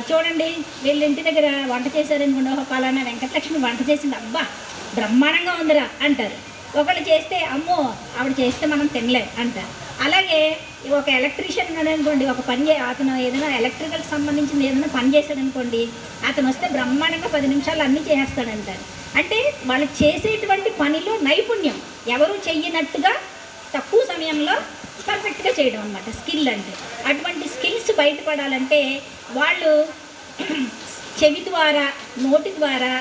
చూడండి వీళ్ళ ఇంటి దగ్గర వంట చేశారనుకోండి, ఒక పలానా వెంకటలక్ష్మి వంట చేసింది, అబ్బా బ్రహ్మాండంగా ఉందిరా అంటారు. ఒకళ్ళు చేస్తే అమ్మో ఆవిడ చేస్తే మనం తినలే అంటారు. అలాగే ఒక ఎలక్ట్రీషియన్ అనుకోండి, ఒక పని అతను ఏదైనా ఎలక్ట్రికల్ సంబంధించిన ఏదైనా పని చేశాడనుకోండి, అతను వస్తే బ్రహ్మాండంగా 10 నిమిషాలు అన్నీ చేసేస్తాడంటారు. అంటే వాళ్ళు చేసేటువంటి పనిలో నైపుణ్యం, ఎవరు చెయ్యనట్టుగా తక్కువ సమయంలో పర్ఫెక్ట్గా చేయడం అన్నమాట స్కిల్ అంటే. అటువంటి స్కిల్స్ బయటపడాలంటే వాళ్ళు చెవి ద్వారా, నోటి ద్వారా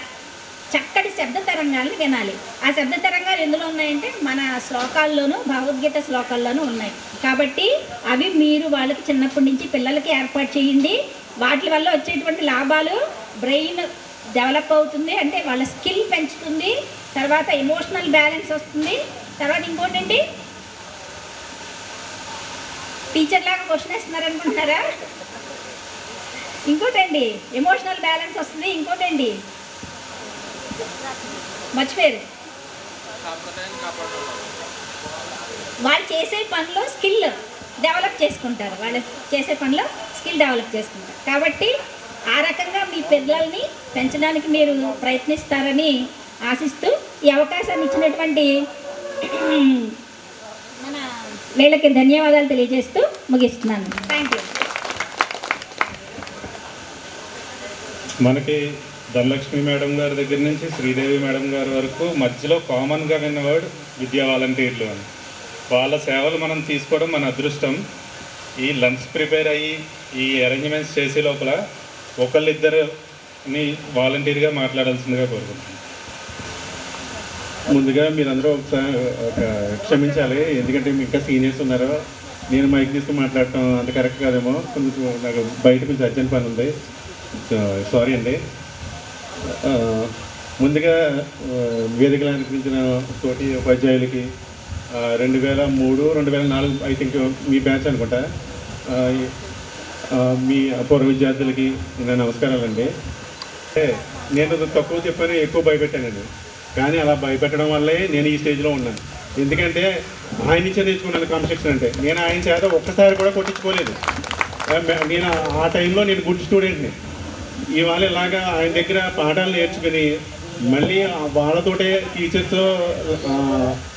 చక్కటి శబ్ద తరంగాలను వినాలి. ఆ శబ్ద తరంగాలు ఎందులో ఉన్నాయంటే మన శ్లోకాల్లోనూ, భగవద్గీత శ్లోకాల్లోనూ ఉన్నాయి. కాబట్టి అవి మీరు వాళ్ళకి చిన్నప్పటి నుంచి పిల్లలకి ఏర్పాటు చేయండి. వాటి వల్ల వచ్చేటువంటి లాభాలు, బ్రెయిన్ డెవలప్ అవుతుంది, అంటే వాళ్ళ స్కిల్ పెంచుతుంది, తర్వాత ఎమోషనల్ బ్యాలెన్స్ వస్తుంది, తర్వాత ఇంకోటండి టీచర్ లాగా క్వశ్చన్ వేస్తున్నారు అనుకుంటున్నారా? ఇంకోటండి ఎమోషనల్ బ్యాలెన్స్ వస్తుంది. ఇంకోటండి మర్చిపోయారు, వాళ్ళు చేసే పనిలో స్కిల్ డెవలప్ చేసుకుంటారు, వాళ్ళు చేసే పనిలో స్కిల్ డెవలప్ చేసుకుంటారు. కాబట్టి ఆ రకంగా మీ పిల్లల్ని పెంచడానికి మీరు ప్రయత్నిస్తారని ఆశిస్తూ ఈ అవకాశాన్ని ఇచ్చినటువంటి మన వీళ్ళకి ధన్యవాదాలు తెలియజేస్తూ ముగిస్తున్నాను. Thank you. మనకి ధనలక్ష్మి మేడం గారి దగ్గర నుంచి శ్రీదేవి మేడం గారి వరకు మధ్యలో కామన్గా విన్న వర్డ్ విద్యా వాలంటీర్లు అని. వాళ్ళ సేవలు మనం తీసుకోవడం మన అదృష్టం. ఈ లంచ్ ప్రిపేర్ అయ్యి ఈ అరేంజ్మెంట్స్ చేసే లోపల ఒకళ్ళిద్దరిని వాలంటీర్గా మాట్లాడాల్సిందిగా కోరుకుంటున్నాను. ముందుగా మీరందరూ క్షమించాలి, ఎందుకంటే మీకు ఇంకా సీనియర్స్ ఉన్నారు. నేను మైక్ తీసుకుని మాట్లాడటం అంత కరెక్ట్ కాదేమో, కొంచెం నాకు బయట కొంచెం అర్జెంట్ పని ఉంది, సారీ అండి. ముందుగా వేదికలు అనిపించిన తోటి ఉపాధ్యాయులకి 2003, 2004 ఐ థింక్ మీ బ్యాచ్ అనుకుంటా, మీ పూర్వ విద్యార్థులకి నా నమస్కారాలండి. నేను తక్కువ చెప్పని ఎక్కువ భయపెట్టానండి, కానీ అలా భయపెట్టడం వల్లే నేను ఈ స్టేజ్లో ఉన్నాను. ఎందుకంటే ఆయన నుంచే నేర్చుకున్నాను క్రమశిక్షణ అంటే. నేను ఆయన చేత ఒక్కసారి కూడా కొట్టించుకోలేదు. నేను ఆ టైంలో నేను గుడ్ స్టూడెంట్ని. ఇవాళ ఇలాగా ఆయన దగ్గర పాఠాలు నేర్చుకుని మళ్ళీ వాళ్ళతోటే టీచర్స్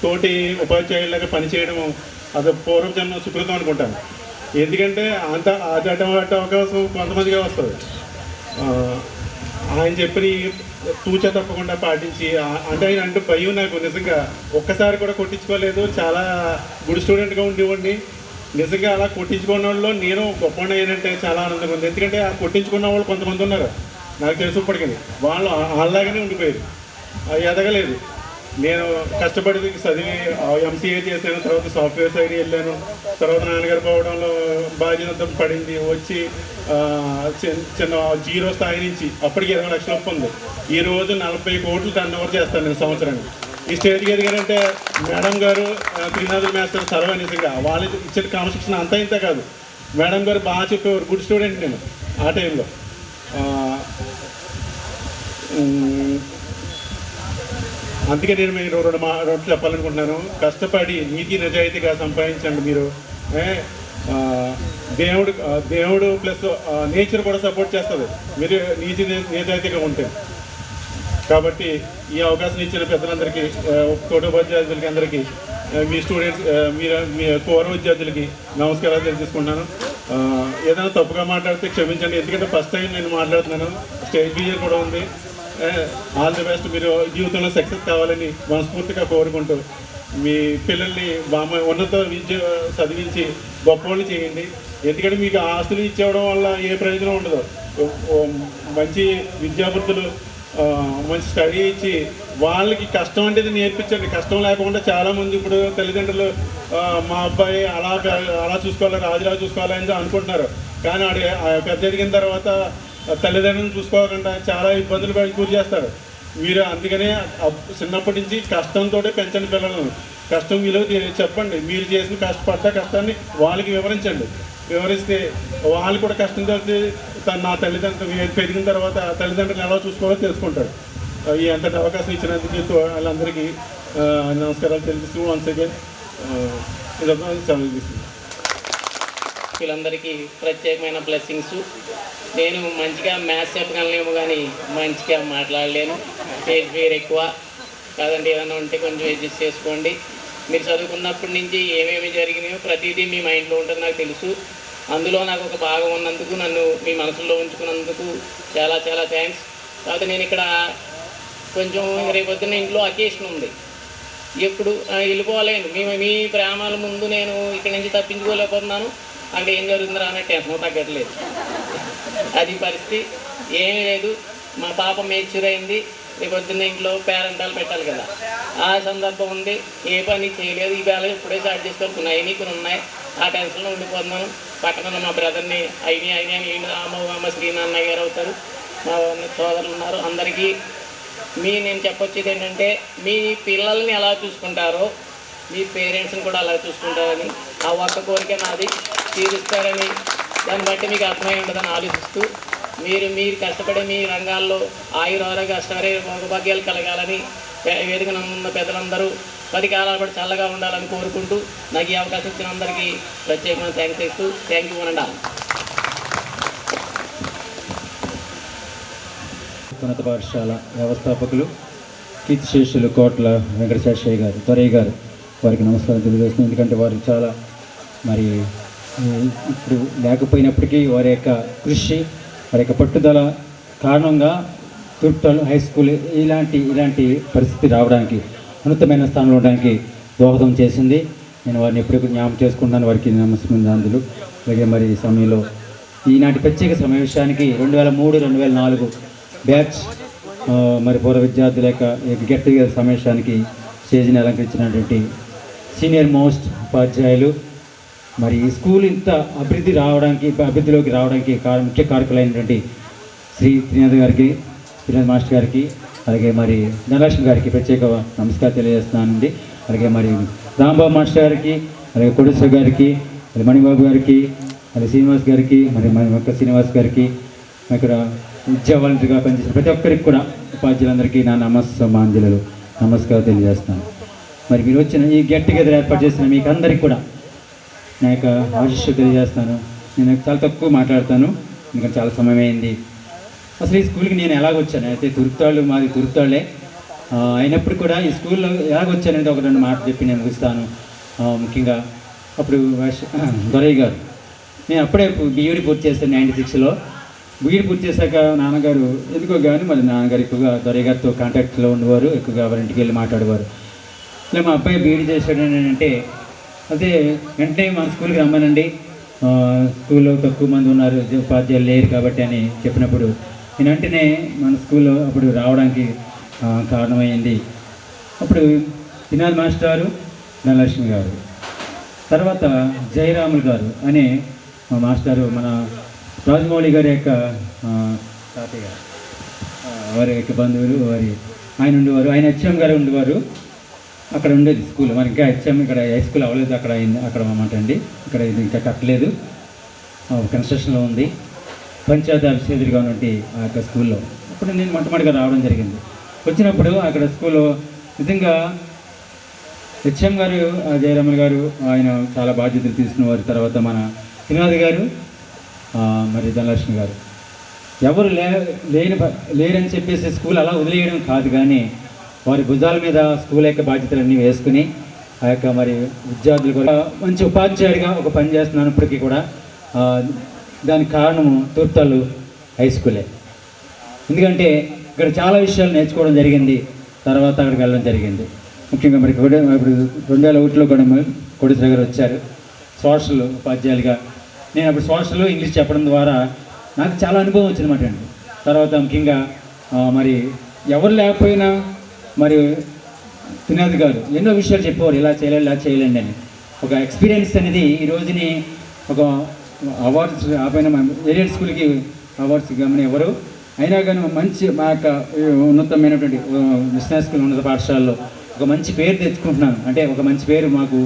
తోటి ఉపాధ్యాయులాగా పనిచేయడం అది పూర్వజన్మ సుకృతం అనుకుంటాను. ఎందుకంటే అది అటువంటి అవకాశం కొంతమందిగా వస్తుంది. ఆయన చెప్పి తూచా తప్పకుండా పాటించి, అంటే ఆయన అంటూ భయం నాకు నిజంగా ఒక్కసారి కూడా కొట్టించుకోలేదు. చాలా గుడ్ స్టూడెంట్గా ఉండేవాడిని. నిజంగా అలా కొట్టించుకున్న వాళ్ళు నేను గొప్పవాడిని అయ్యానంటే చాలా ఆనందంగా ఉంది. ఎందుకంటే ఆ కొట్టించుకున్న వాళ్ళు కొంతమంది ఉన్నారు నాకు తెలుసు ఇప్పటికీ, వాళ్ళు అలాగనే ఉండిపోయారు, ఎదగలేదు. నేను కష్టపడి చదివి ఎంసీఏ చేశాను, తర్వాత సాఫ్ట్వేర్ సైడ్ వెళ్ళాను, తర్వాత నాన్నగారు పోవడంలో బాధ్యత పడింది, వచ్చి చిన్న 0 స్థాయి నుంచి అప్పటికి 20 లక్షల అప్పు ఉంది. ఈరోజు 40 కోట్లు టర్న్ ఓవర్ చేస్తాను నేను సంవత్సరానికి. ఈ స్టేజ్కి ఎదిగారంటే మేడం గారు, త్రినాథుల మాస్టర్ సర్వ నిజంగా వాళ్ళు ఇచ్చిన క్రమశిక్షణ అంతా ఇంత కాదు. మేడం గారు బాగా చెప్పేవారు, గుడ్ స్టూడెంట్ నేను ఆ టైంలో. అందుకే నేను మీరు రెండు చెప్పాలనుకుంటున్నాను. కష్టపడి నీతి నిజాయితీగా సంపాదించండి మీరు. దేవుడు ప్లస్ నేచర్ కూడా సపోర్ట్ చేస్తుంది మీరు నీతి నిజాయితీగా ఉంటే. కాబట్టి ఈ అవకాశం ఇచ్చిన పెద్దలందరికీ, తోటోపాధ్యాయులకి అందరికీ, మీ స్టూడెంట్స్, మీ పూర్వ విద్యార్థులకి నమస్కారాలు తెలియజేసుకుంటున్నాను. ఏదైనా తప్పుగా మాట్లాడితే క్షమించండి, ఎందుకంటే ఫస్ట్ టైం నేను మాట్లాడుతున్నాను. స్టేజ్ ఫియర్ కూడా ఉంది. All the best. మీరు జీవితంలో సక్సెస్ కావాలని మనస్ఫూర్తిగా కోరుకుంటూ మీ పిల్లల్ని ఉన్నత విద్య చదివించి గొప్పవాళ్ళు చేయండి. ఎందుకంటే మీకు ఆస్తులు ఇచ్చేవడం వల్ల ఏ ప్రయోజనం ఉండదు. మంచి విద్యాబుద్ధులు, మంచి స్టడీ ఇచ్చి వాళ్ళకి కష్టం అంటే నేర్పించండి. కష్టం లేకుండా చాలామంది ఇప్పుడు తల్లిదండ్రులు మా అబ్బాయి అలా చూసుకోవాలి, రాజులా చూసుకోవాలని అనుకుంటున్నారు. కానీ పెద్ద ఎదిగిన తర్వాత తల్లిదండ్రులను చూసుకోకుండా చాలా ఇబ్బందులు గురి చేస్తారు. మీరు అందుకనే చిన్నప్పటి నుంచి కష్టంతో పెంచండి పిల్లలను. కష్టం విలువ చెప్పండి. మీరు చేసిన కష్టాన్ని వాళ్ళకి వివరించండి. వివరిస్తే వాళ్ళు కూడా కష్టం కలిసి నా తల్లిదండ్రులు పెరిగిన తర్వాత తల్లిదండ్రులు ఎలా చూసుకోవాలో తెలుసుకుంటాడు. ఈ అంతటి అవకాశం ఇచ్చినందుకు వాళ్ళందరికీ నమస్కారాలు తెలుస్తూ వన్స్ అగైన్ ఇదంతా చదివిస్తుంది. వీళ్ళందరికీ ప్రత్యేకమైన బ్లెస్సింగ్స్. నేను మంచిగా మ్యాథ్స్ చెప్పగలనేమో కానీ మంచిగా మాట్లాడలేను, స్టేజ్ ఫియర్ ఎక్కువ కాదండి. ఏదైనా ఉంటే కొంచెం అడ్జస్ట్ చేసుకోండి. మీరు చదువుకున్నప్పటి నుంచి ఏమేమి జరిగినాయో ప్రతిదీ మీ మైండ్లో ఉంటుంది నాకు తెలుసు. అందులో నాకు ఒక భాగం ఉన్నందుకు, నన్ను మీ మనసులో ఉంచుకున్నందుకు చాలా చాలా థ్యాంక్స్. కాకపోతే నేను ఇక్కడ కొంచెం రేపొద్దున ఇంట్లో అకేషన్ ఉంది, ఎప్పుడు వెళ్ళిపోలేను. మీ ప్రేమాల ముందు నేను ఇక్కడి నుంచి తప్పించుకోలేకపోతున్నాను. అంటే ఏం జరుగుతుందో అనే టెన్షన్ తగ్గట్లేదు. అది పరిస్థితి. ఏమీ లేదు, మా పాప మేచ్యూర్ అయింది, రేపొద్దున్న ఇంట్లో పేరెంటాలు పెట్టాలి కదా, ఆ సందర్భం ఉంది. ఏ పని చేయలేదు, ఈ వేళ ఇప్పుడే స్టార్ట్ చేసుకొని నీకు ఉన్నాయి. ఆ టెన్షన్లో ఉండిపోతున్నాను. పక్కన మా బ్రదర్ని అయినా అమ్మ శ్రీనాన్నయ్య గారు అవుతారు, మా సోదరులు ఉన్నారు. అందరికీ నేను చెప్పొచ్చేది ఏంటంటే, మీ పిల్లల్ని ఎలా చూసుకుంటారో మీ పేరెంట్స్ని కూడా అలా చూసుకుంటారని, ఆ ఒక్క కోరిక నాది తీరుస్తారని, దాన్ని బట్టి మీకు అర్థమై ఉంటుందని ఆలోచిస్తూ, మీరు కష్టపడే మీ రంగాల్లో ఆయురారోగ్య అష్టైశ్వర్య భోగభాగ్యాలు కలగాలని వేదికన ఉన్న పెద్దలందరూ 10 కాలాల పాటు చల్లగా ఉండాలని కోరుకుంటూ నాకు ఈ అవకాశం ఇచ్చిన అందరికీ ప్రత్యేకమైన థ్యాంక్స్ ఇస్తూ థ్యాంక్ యూ అనండి. ఉన్నత పాఠశాల వ్యవస్థాపకులు కీర్తిశేషులు కోట్ల వెంకటశేషయ్య గారు, దొరయ్య గారు, వారికి నమస్కారం తెలియజేస్తున్నాను. ఎందుకంటే వారు చాలా మరి ఇప్పుడు లేకపోయినప్పటికీ వారి యొక్క కృషి, వారి యొక్క పట్టుదల కారణంగా తుర్తల్ హై స్కూల్ ఇలాంటి పరిస్థితి రావడానికి, ఉన్నతమైన స్థానంలో ఉండడానికి దోహదం చేసింది. నేను వారిని ఎప్పుడు జ్ఞాపకం చేసుకుంటాను, వారికి నమస్కారాలు. అలాగే మరి ఈ సమయంలో ఈనాటి ప్రత్యేక సమావేశానికి 2003-2004 బ్యాచ్ మరి పూర్వ విద్యార్థుల యొక్క గెట్ టుగెదర్ సమావేశానికి స్టేజ్ని అలంకరించినటువంటి సీనియర్ మోస్ట్ ఉపాధ్యాయులు, మరి ఈ స్కూల్ ఇంత అభివృద్ధిలోకి రావడానికి ముఖ్య కారకులైనటువంటి శ్రీ త్రినాథ్ మాస్టర్ గారికి, అలాగే మరి ధనలక్ష్మి గారికి ప్రత్యేక నమస్కారం తెలియజేస్తున్నానండి. అలాగే మరి రాంబాబు మాస్టర్ గారికి, అలాగే కోటేశ్వర గారికి, అలాగే మణిబాబు గారికి, అలాగే శ్రీనివాస్ గారికి, మరి మన శ్రీనివాస్ గారికి, ఇక్కడ విద్యా వాలంటీర్గా పనిచేసిన ప్రతి ఒక్కరికి కూడా ఉపాధ్యాయులందరికీ నా నమస్కారం తెలియజేస్తాను. మరి మీరు వచ్చిన ఈ గెట్ టుగెదర్ ఏర్పాటు చేసిన మీకు అందరికీ కూడా నా యొక్క ఆశీస్సు తెలియజేస్తాను. నేను చాలా తక్కువ మాట్లాడతాను, ఎందుకంటే చాలా సమయం అయింది. అసలు ఈ స్కూల్కి నేను ఎలాగొచ్చాను అయితే మాది తుర్తాళ్ళే అయినప్పుడు కూడా ఈ స్కూల్లో ఎలాగొచ్చానంటే ఒక 2 మాటలు చెప్పి నేను ముగిస్తాను. ముఖ్యంగా అప్పుడు దొరయ్య గారు, నేను అప్పుడే బీఈడి పూర్తి చేశాను 96లో. బీఈడి పూర్తి చేశాక నాన్నగారు ఎందుకో కానీ మళ్ళీ నాన్నగారు ఎక్కువగా దొరయ్య గారితో కాంటాక్ట్లో ఉండేవారు, ఎక్కువగా వారి ఇంటికి వెళ్ళి మాట్లాడేవారు. ఇలా మా అబ్బాయి బీఈడి చేశాడు అంటే అదే వెంటనే మన స్కూల్కి రమ్మనండి, స్కూల్లో తక్కువ మంది ఉన్నారు, ఉపాధ్యాయులు లేరు కాబట్టి అని చెప్పినప్పుడు నేను వెంటనే మన స్కూల్లో అప్పుడు రావడానికి కారణమైంది. అప్పుడు త్రినాథ్ మాస్టారు, ధనలక్ష్మి గారు, తర్వాత జయరాములు గారు అనే మా మాస్టారు, మన రాజమౌళి గారి యొక్క తాతయ్య, వారి యొక్క బంధువులు, ఆయన ఉండేవారు. ఆయన హెచ్ఎం గారు ఉండేవారు. అక్కడ ఉండేది స్కూల్, మరి ఇంకా హెచ్ఎం ఇక్కడ హై స్కూల్ అవ్వలేదు, అక్కడ అన్నమాట అండి. ఇక్కడ ఇది ఇంకా కట్టలేదు, కన్స్ట్రక్షన్లో ఉంది. పంచాయతీ ఆఫీస్ ఎదురుగా ఉన్నటువంటి ఆ యొక్క స్కూల్లో అప్పుడు నేను మొట్టమొదటిగా రావడం జరిగింది. వచ్చినప్పుడు అక్కడ స్కూల్లో నిజంగా హెచ్ఎం గారు, జయరామన్ గారు ఆయన చాలా బాధ్యతలు తీసుకునేవారు. తర్వాత మన త్రినాథ్ గారు, మరి ధనలక్ష్మి గారు ఎవరు లేరని చెప్పేసి స్కూల్ అలా వదిలేయడం కాదు, కానీ వారి భుజాల మీద స్కూల్ యొక్క బాధ్యతలన్నీ వేసుకుని ఆ యొక్క మరి విద్యార్థులు కూడా మంచి ఉపాధ్యాయుడిగా ఒక పని చేస్తున్నప్పటికీ కూడా దానికి కారణము తుర్తల్ హై స్కూలే. ఎందుకంటే ఇక్కడ చాలా విషయాలు నేర్చుకోవడం జరిగింది, తర్వాత అక్కడికి వెళ్ళడం జరిగింది. ముఖ్యంగా మరి ఇప్పుడు 2001లో కూడా కోటేశ్వర గారు వచ్చారు సోషల్ ఉపాధ్యాయులుగా. నేను అప్పుడు సోషల్ ఇంగ్లీష్ చెప్పడం ద్వారా నాకు చాలా అనుభవం వచ్చిందన్నమాట అండి. తర్వాత ముఖ్యంగా మరి ఎవరు లేకపోయినా మరి త్రినాథ్ గారు ఎన్నో విషయాలు చెప్పేవారు, ఇలా చేయలేండి అని. ఒక ఎక్స్పీరియన్స్ అనేది ఈ రోజుని ఒక అవార్డ్స్ ఆపైన ఏరియల్ స్కూల్కి అవార్డ్స్ గమని ఎవరు అయినా కానీ మంచి మా యొక్క ఉన్నతమైనటువంటి మిషనరీ స్కూల్ ఉన్నత పాఠశాలలో ఒక మంచి పేరు తెచ్చుకుంటున్నాను. అంటే ఒక మంచి పేరు మాకు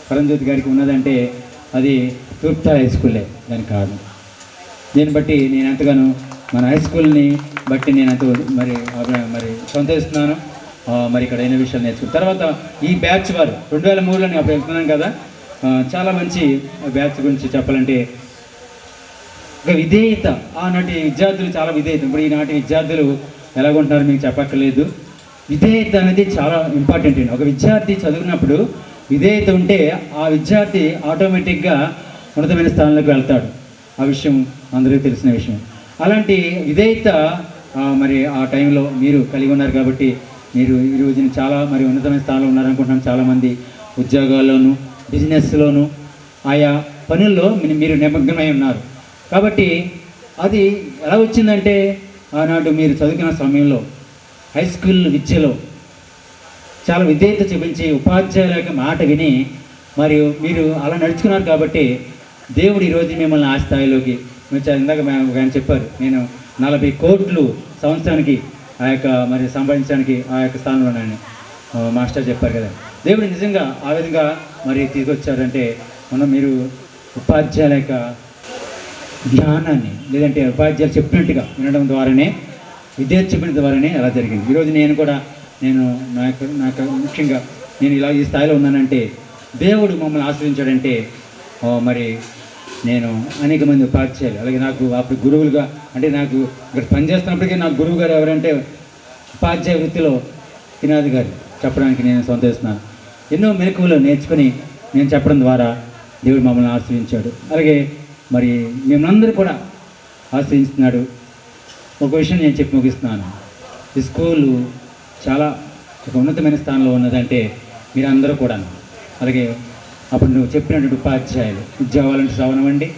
పరంజ్యోతి గారికి ఉన్నదంటే అది తుర్తల్ హై స్కూలే దానికి కారణం. దీన్ని బట్టి నేను ఎంతగానో మన హై స్కూల్ని బట్టి నేను ఎంతో మరి సంతోషిస్తున్నాను. మరి ఇక్కడ అయిన విషయాలు నేర్చుకున్న తర్వాత ఈ బ్యాచ్ వారు 2003లో నేను అప్పుడు వెళ్తున్నాను కదా, చాలా మంచి బ్యాచ్ గురించి చెప్పాలంటే ఒక విధేయత. ఆనాటి విద్యార్థులు చాలా విధేయత. ఇప్పుడు ఈనాటి విద్యార్థులు ఎలాగుంటున్నారు మీకు చెప్పక్కర్లేదు. విధేయత అనేది చాలా ఇంపార్టెంట్ అండి. ఒక విద్యార్థి చదివినప్పుడు విధేయత ఉంటే ఆ విద్యార్థి ఆటోమేటిక్గా ఉన్నతమైన స్థానంలోకి వెళ్తాడు. ఆ విషయం అందరికీ తెలిసిన విషయం. అలాంటి విధేయత మరి ఆ టైంలో మీరు కలిగి ఉన్నారు కాబట్టి మీరు ఈ రోజున చాలా మరి ఉన్నతమైన స్థానంలో ఉన్నారనుకుంటున్నాం. చాలామంది ఉద్యోగాల్లోనూ బిజినెస్లోనూ ఆయా పనుల్లో మీరు నిమగ్నమై ఉన్నారు. కాబట్టి అది ఎలా వచ్చిందంటే ఆనాడు మీరు చదువుకున్న సమయంలో హై స్కూల్ విద్యలో చాలా విధేయత చూపించి ఉపాధ్యాయుల యొక్క మాట విని మరియు మీరు అలా నడుచుకున్నారు కాబట్టి దేవుడు ఈరోజు మిమ్మల్ని ఆ స్థాయిలోకి ఇందాక ఆయన చెప్పారు, నేను 40 కోట్లు సంవత్సరానికి ఆ యొక్క మరి సంపాదించడానికి ఆ యొక్క స్థానంలో ఉన్నాను మాస్టర్ చెప్పారు కదా. దేవుడు నిజంగా ఆ విధంగా మరి తీసుకొచ్చారంటే మీరు ఉపాధ్యాయుల యొక్క జ్ఞానాన్ని లేదంటే ఉపాధ్యాయులు చెప్పినట్టుగా వినడం ద్వారానే విద్యార్థి చెప్పిన ద్వారానే అలా జరిగింది. ఈరోజు నేను కూడా నేను నాకు ముఖ్యంగా నేను ఇలా ఈ స్థాయిలో ఉన్నానంటే దేవుడు మమ్మల్ని ఆశ్రయించాడంటే మరి నేను అనేక మంది ఉపాధ్యాయులు అలాగే నాకు అప్పుడు గురువులుగా అంటే నాకు ఇక్కడ పనిచేస్తున్నప్పటికీ నాకు గురువు గారు ఎవరంటే ఉపాధ్యాయ వృత్తిలో త్రినాథ్ గారు చెప్పడానికి నేను సంతోషిస్తున్నాను. ఎన్నో మెలకువలు నేర్చుకుని నేను చెప్పడం ద్వారా దేవుడు మమ్మల్ని ఆశ్రయించాడు. అలాగే మరి మేమందరూ కూడా ఆశ్రయిస్తున్నాడు. ఒక విషయం నేను చెప్పి ముగిస్తున్నాను. ఈ స్కూలు చాలా ఒక ఉన్నతమైన స్థానంలో ఉన్నదంటే మీరందరూ కూడా అలాగే అప్పుడు నువ్వు చెప్పినటువంటి ఉపాధ్యాయులు విద్యా వాలంటీర్స్ అవనివ్వండి,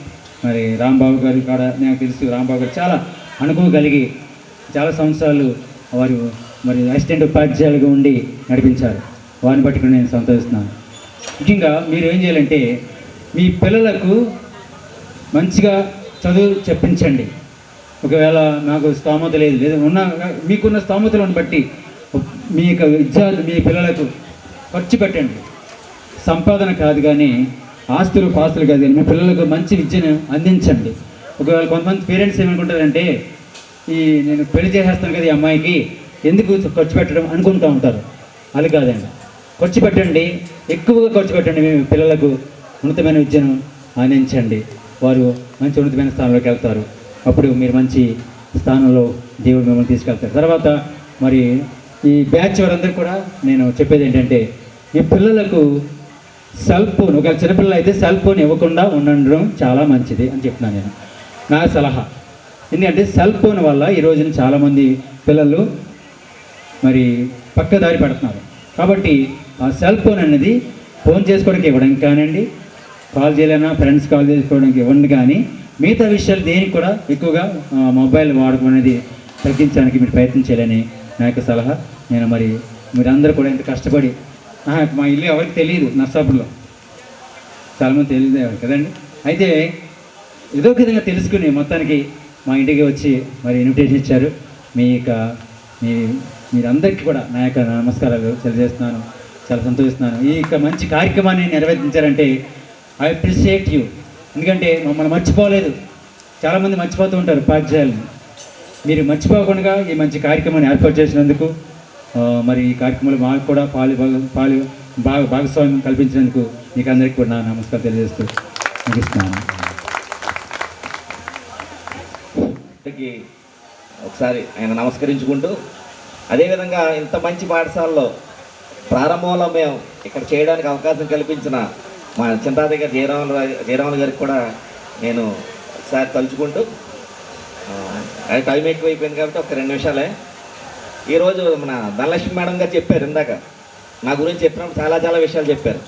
మరి రాంబాబు గారు కూడా నాకు తెలుసు. రాంబాబు గారు చాలా అనుభవం కలిగి చాలా సంవత్సరాలు వారు మరి అసిస్టెంట్ ఉపాధ్యాయులుగా ఉండి నడిపించారు. వారిని బట్టి కూడా నేను సంతోషిస్తున్నాను. ముఖ్యంగా మీరు ఏం చేయాలంటే మీ పిల్లలకు మంచిగా చదువు చెప్పించండి. ఒకవేళ నాకు స్తోమత లేదు లేదా మీకున్న స్తోమతలను బట్టి మీ యొక్క మీ పిల్లలకు ఖర్చు పెట్టండి. సంపాదన కాదు కానీ ఆస్తులు పాస్తులు కాదు కానీ మీ పిల్లలకు మంచి విద్యను అందించండి. ఒకవేళ కొంతమంది పేరెంట్స్ ఏమనుకుంటారంటే నేను పెళ్లి చేసేస్తాను కదా ఈ అమ్మాయికి ఎందుకు ఖర్చు పెట్టడం అనుకుంటూ ఉంటారు. అది కాదండి, ఖర్చు పెట్టండి, ఎక్కువగా ఖర్చు పెట్టండి. మీ పిల్లలకు ఉన్నతమైన విద్యను అందించండి. వారు మంచి ఉన్నతమైన స్థానంలోకి వెళ్తారు. అప్పుడు మీరు మంచి స్థానంలో దేవుడు మిమ్మల్ని తీసుకెళ్తారు. తర్వాత మరి ఈ బ్యాచ్ వారందరూ కూడా నేను చెప్పేది ఏంటంటే ఈ పిల్లలకు సెల్ ఫోన్ ఒకవేళ చిన్నపిల్లలు అయితే సెల్ ఫోన్ ఇవ్వకుండా ఉండడం చాలా మంచిది అని చెప్తున్నాను నేను, నా సలహా. ఎందుకంటే సెల్ ఫోన్ వల్ల ఈ రోజున చాలామంది పిల్లలు మరి పక్కదారి పడుతున్నారు. కాబట్టి ఆ సెల్ ఫోన్ అనేది ఫోన్ చేసుకోవడానికి ఇవ్వడం కానివ్వండి, కాల్ చేయాలన్నా ఫ్రెండ్స్ కాల్ చేసుకోవడానికి ఇవ్వండి. కానీ మిగతా విషయాలు దేనికి కూడా ఎక్కువగా మొబైల్ వాడకం అనేది తగ్గించడానికి మీరు ప్రయత్నం చేయాలని నా యొక్క సలహా. నేను మరి మీరందరూ కూడా ఇంత కష్టపడి మా ఇల్లు ఎవరికి తెలియదు, నర్సాపురంలో చాలామంది తెలియదు కదండి. అయితే ఏదో ఒక విధంగా తెలుసుకుని మొత్తానికి మా ఇంటికి వచ్చి మరి ఇన్విటేషన్ ఇచ్చారు. మీరందరికీ కూడా నా యొక్క నమస్కారాలు తెలియజేస్తున్నాను. చాలా సంతోషిస్తున్నాను. ఈ యొక్క మంచి కార్యక్రమాన్ని నిర్వహించారంటే ఐ అప్రిషియేట్ యూ. ఎందుకంటే మమ్మల్ని మర్చిపోలేదు. చాలామంది మర్చిపోతూ ఉంటారు ఉపాధ్యాయులను. మీరు మర్చిపోకుండా ఈ మంచి కార్యక్రమాన్ని ఏర్పాటు చేసినందుకు మరి ఈ కార్యక్రమంలో మాకు కూడా భాగస్వామ్యం కల్పించినందుకు మీకు అందరికీ కూడా నా నమస్కారం తెలియజేస్తూ ముగిస్తున్నాను. ఒకసారి ఆయన నమస్కరించుకుంటూ, అదేవిధంగా ఇంత మంచి పాఠశాలలో ప్రారంభంలో మేము ఇక్కడ చేయడానికి అవకాశం కల్పించిన మా చింతాది గారు జయరాములు గారికి కూడా నేను ఒకసారి తలుచుకుంటూ, అది టైం ఎక్కువైపోయింది కాబట్టి ఒక 2 నిమిషాలే. ఈరోజు మన ధనలక్ష్మి మేడం గారు చెప్పారు, ఇందాక నా గురించి చెప్పినప్పుడు చాలా విషయాలు చెప్పారు.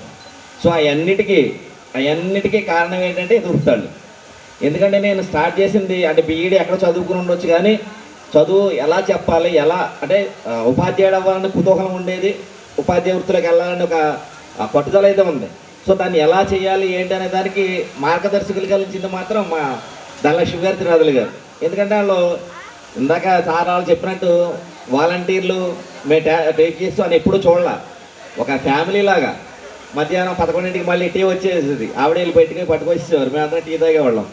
సో అవన్నిటికీ కారణం ఏంటంటే ఎదురుతాళ్ళు. ఎందుకంటే నేను స్టార్ట్ చేసింది అంటే బీఈడీ ఎక్కడ చదువుకుని ఉండొచ్చు, కానీ చదువు ఎలా చెప్పాలి, ఎలా అంటే ఉపాధ్యాయుడు అవ్వాలని కుతూహలం ఉండేది, ఉపాధ్యాయ వృత్తిలోకి వెళ్ళాలని ఒక పట్టుదల అయితే ఉంది. సో దాన్ని ఎలా చేయాలి ఏంటి అనే దానికి మార్గదర్శకులు కలిగించింది మాత్రం మా ధనలక్ష్మి గారు, త్రినాథులు గారు. ఎందుకంటే వాళ్ళు ఇందాక సార్ వాళ్ళు చెప్పినట్టు వాలంటీర్లు మేము టేక్ చేస్తూ అని ఎప్పుడూ చూడాల. ఒక ఫ్యామిలీ లాగా మధ్యాహ్నం 11ంటికి మళ్ళీ టీ వచ్చేసేది, ఆవిడ వెళ్ళి బయటికి పట్టుకొచ్చేసేవారు, మేమంతా టీ తాగేవాళ్ళం.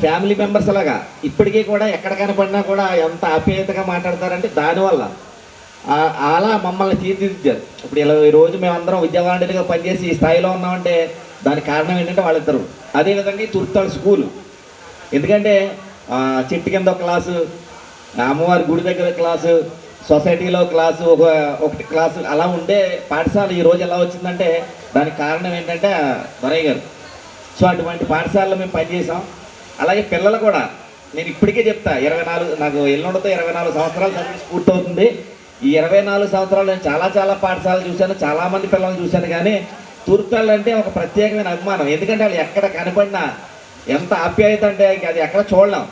ఫ్యామిలీ మెంబర్స్ లాగా ఇప్పటికీ కూడా ఎక్కడ కనపడినా కూడా ఎంత ఆప్యాయతగా మాట్లాడతారంటే దానివల్ల అలా మమ్మల్ని తీర్చిదిద్దారు. ఇప్పుడు ఇలా ఈరోజు మేమందరం విద్యా వాలంటీర్గా పనిచేసి ఈ స్థాయిలో ఉన్నామంటే దానికి కారణం ఏంటంటే వాళ్ళిద్దరు. అదేవిధంగా ఈ తుర్తాడు స్కూలు, ఎందుకంటే చెట్టు కింద ఒక క్లాసు, అమ్మవారి గుడి దగ్గర క్లాసు, సొసైటీలో క్లాసు, ఒకటి క్లాసు అలా ఉండే పాఠశాల ఈరోజు ఎలా వచ్చిందంటే దానికి కారణం ఏంటంటే దొరయ్య గారు. సో అటువంటి పాఠశాలలో మేము పనిచేసాం. అలాగే పిల్లలు కూడా నేను ఇప్పటికే చెప్తా, 24 నాకు ఎల్లుండితో 24 సంవత్సరాలు సర్వీస్ పూర్తవుతుంది. ఈ 24 సంవత్సరాలు నేను చాలా పాఠశాలలు చూశాను, చాలామంది పిల్లల్ని చూశాను. కానీ తూర్పుతాళ్ళు అంటే ఒక ప్రత్యేకమైన అభిమానం. ఎందుకంటే వాళ్ళు ఎక్కడ కనపడినా ఎంత ఆప్యాయత అంటే అది ఎక్కడ చూడలేం.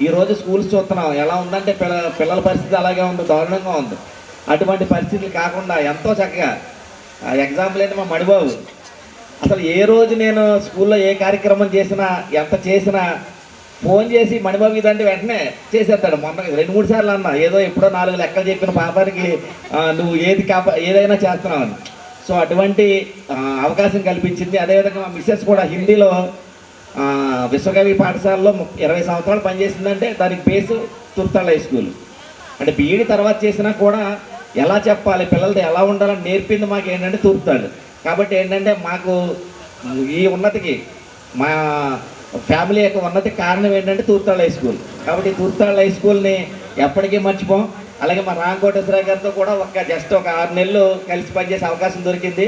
ఈరోజు స్కూల్స్ చూస్తున్నాం ఎలా ఉందంటే పిల్లల పరిస్థితి అలాగే ఉంది, దారుణంగా ఉంది. అటువంటి పరిస్థితులు కాకుండా ఎంతో చక్కగా ఎగ్జాంపుల్ ఏంటి మా మణిబాబు, అసలు ఏ రోజు నేను స్కూల్లో ఏ కార్యక్రమం చేసినా ఎంత చేసినా ఫోన్ చేసి మణిబాబు ఇదంటే వెంటనే చేసేస్తాడు. మొన్న 2-3 సార్లు అన్నా, ఏదో ఎప్పుడో 4 లెక్కలు చెప్పిన పాపానికి నువ్వు ఏదైనా చేస్తున్నావని. సో అటువంటి అవకాశం కల్పించింది. అదేవిధంగా మా మిస్సెస్ కూడా హిందీలో విశ్వకవి పాఠశాలలో 20 సంవత్సరాలు పనిచేసిందంటే దానికి బేసు తుర్తాళ్ళ హై స్కూల్. అంటే బీఈడి తర్వాత చేసినా కూడా ఎలా చెప్పాలి, పిల్లలతో ఎలా ఉండాలని నేర్పింది మాకు ఏంటంటే తూర్పుతాడు. కాబట్టి ఏంటంటే మాకు ఈ ఉన్నతికి మా ఫ్యామిలీ యొక్క ఉన్నతికి కారణం ఏంటంటే తూర్పుతాళ్ళ హై స్కూల్. కాబట్టి తూర్పుతాళ్ళ హై స్కూల్ని ఎప్పటికీ మర్చిపోం. అలాగే మా రామకోటేశ్వరరావు గారితో కూడా జస్ట్ ఒక 6 నెలలు కలిసి పనిచేసే అవకాశం దొరికింది.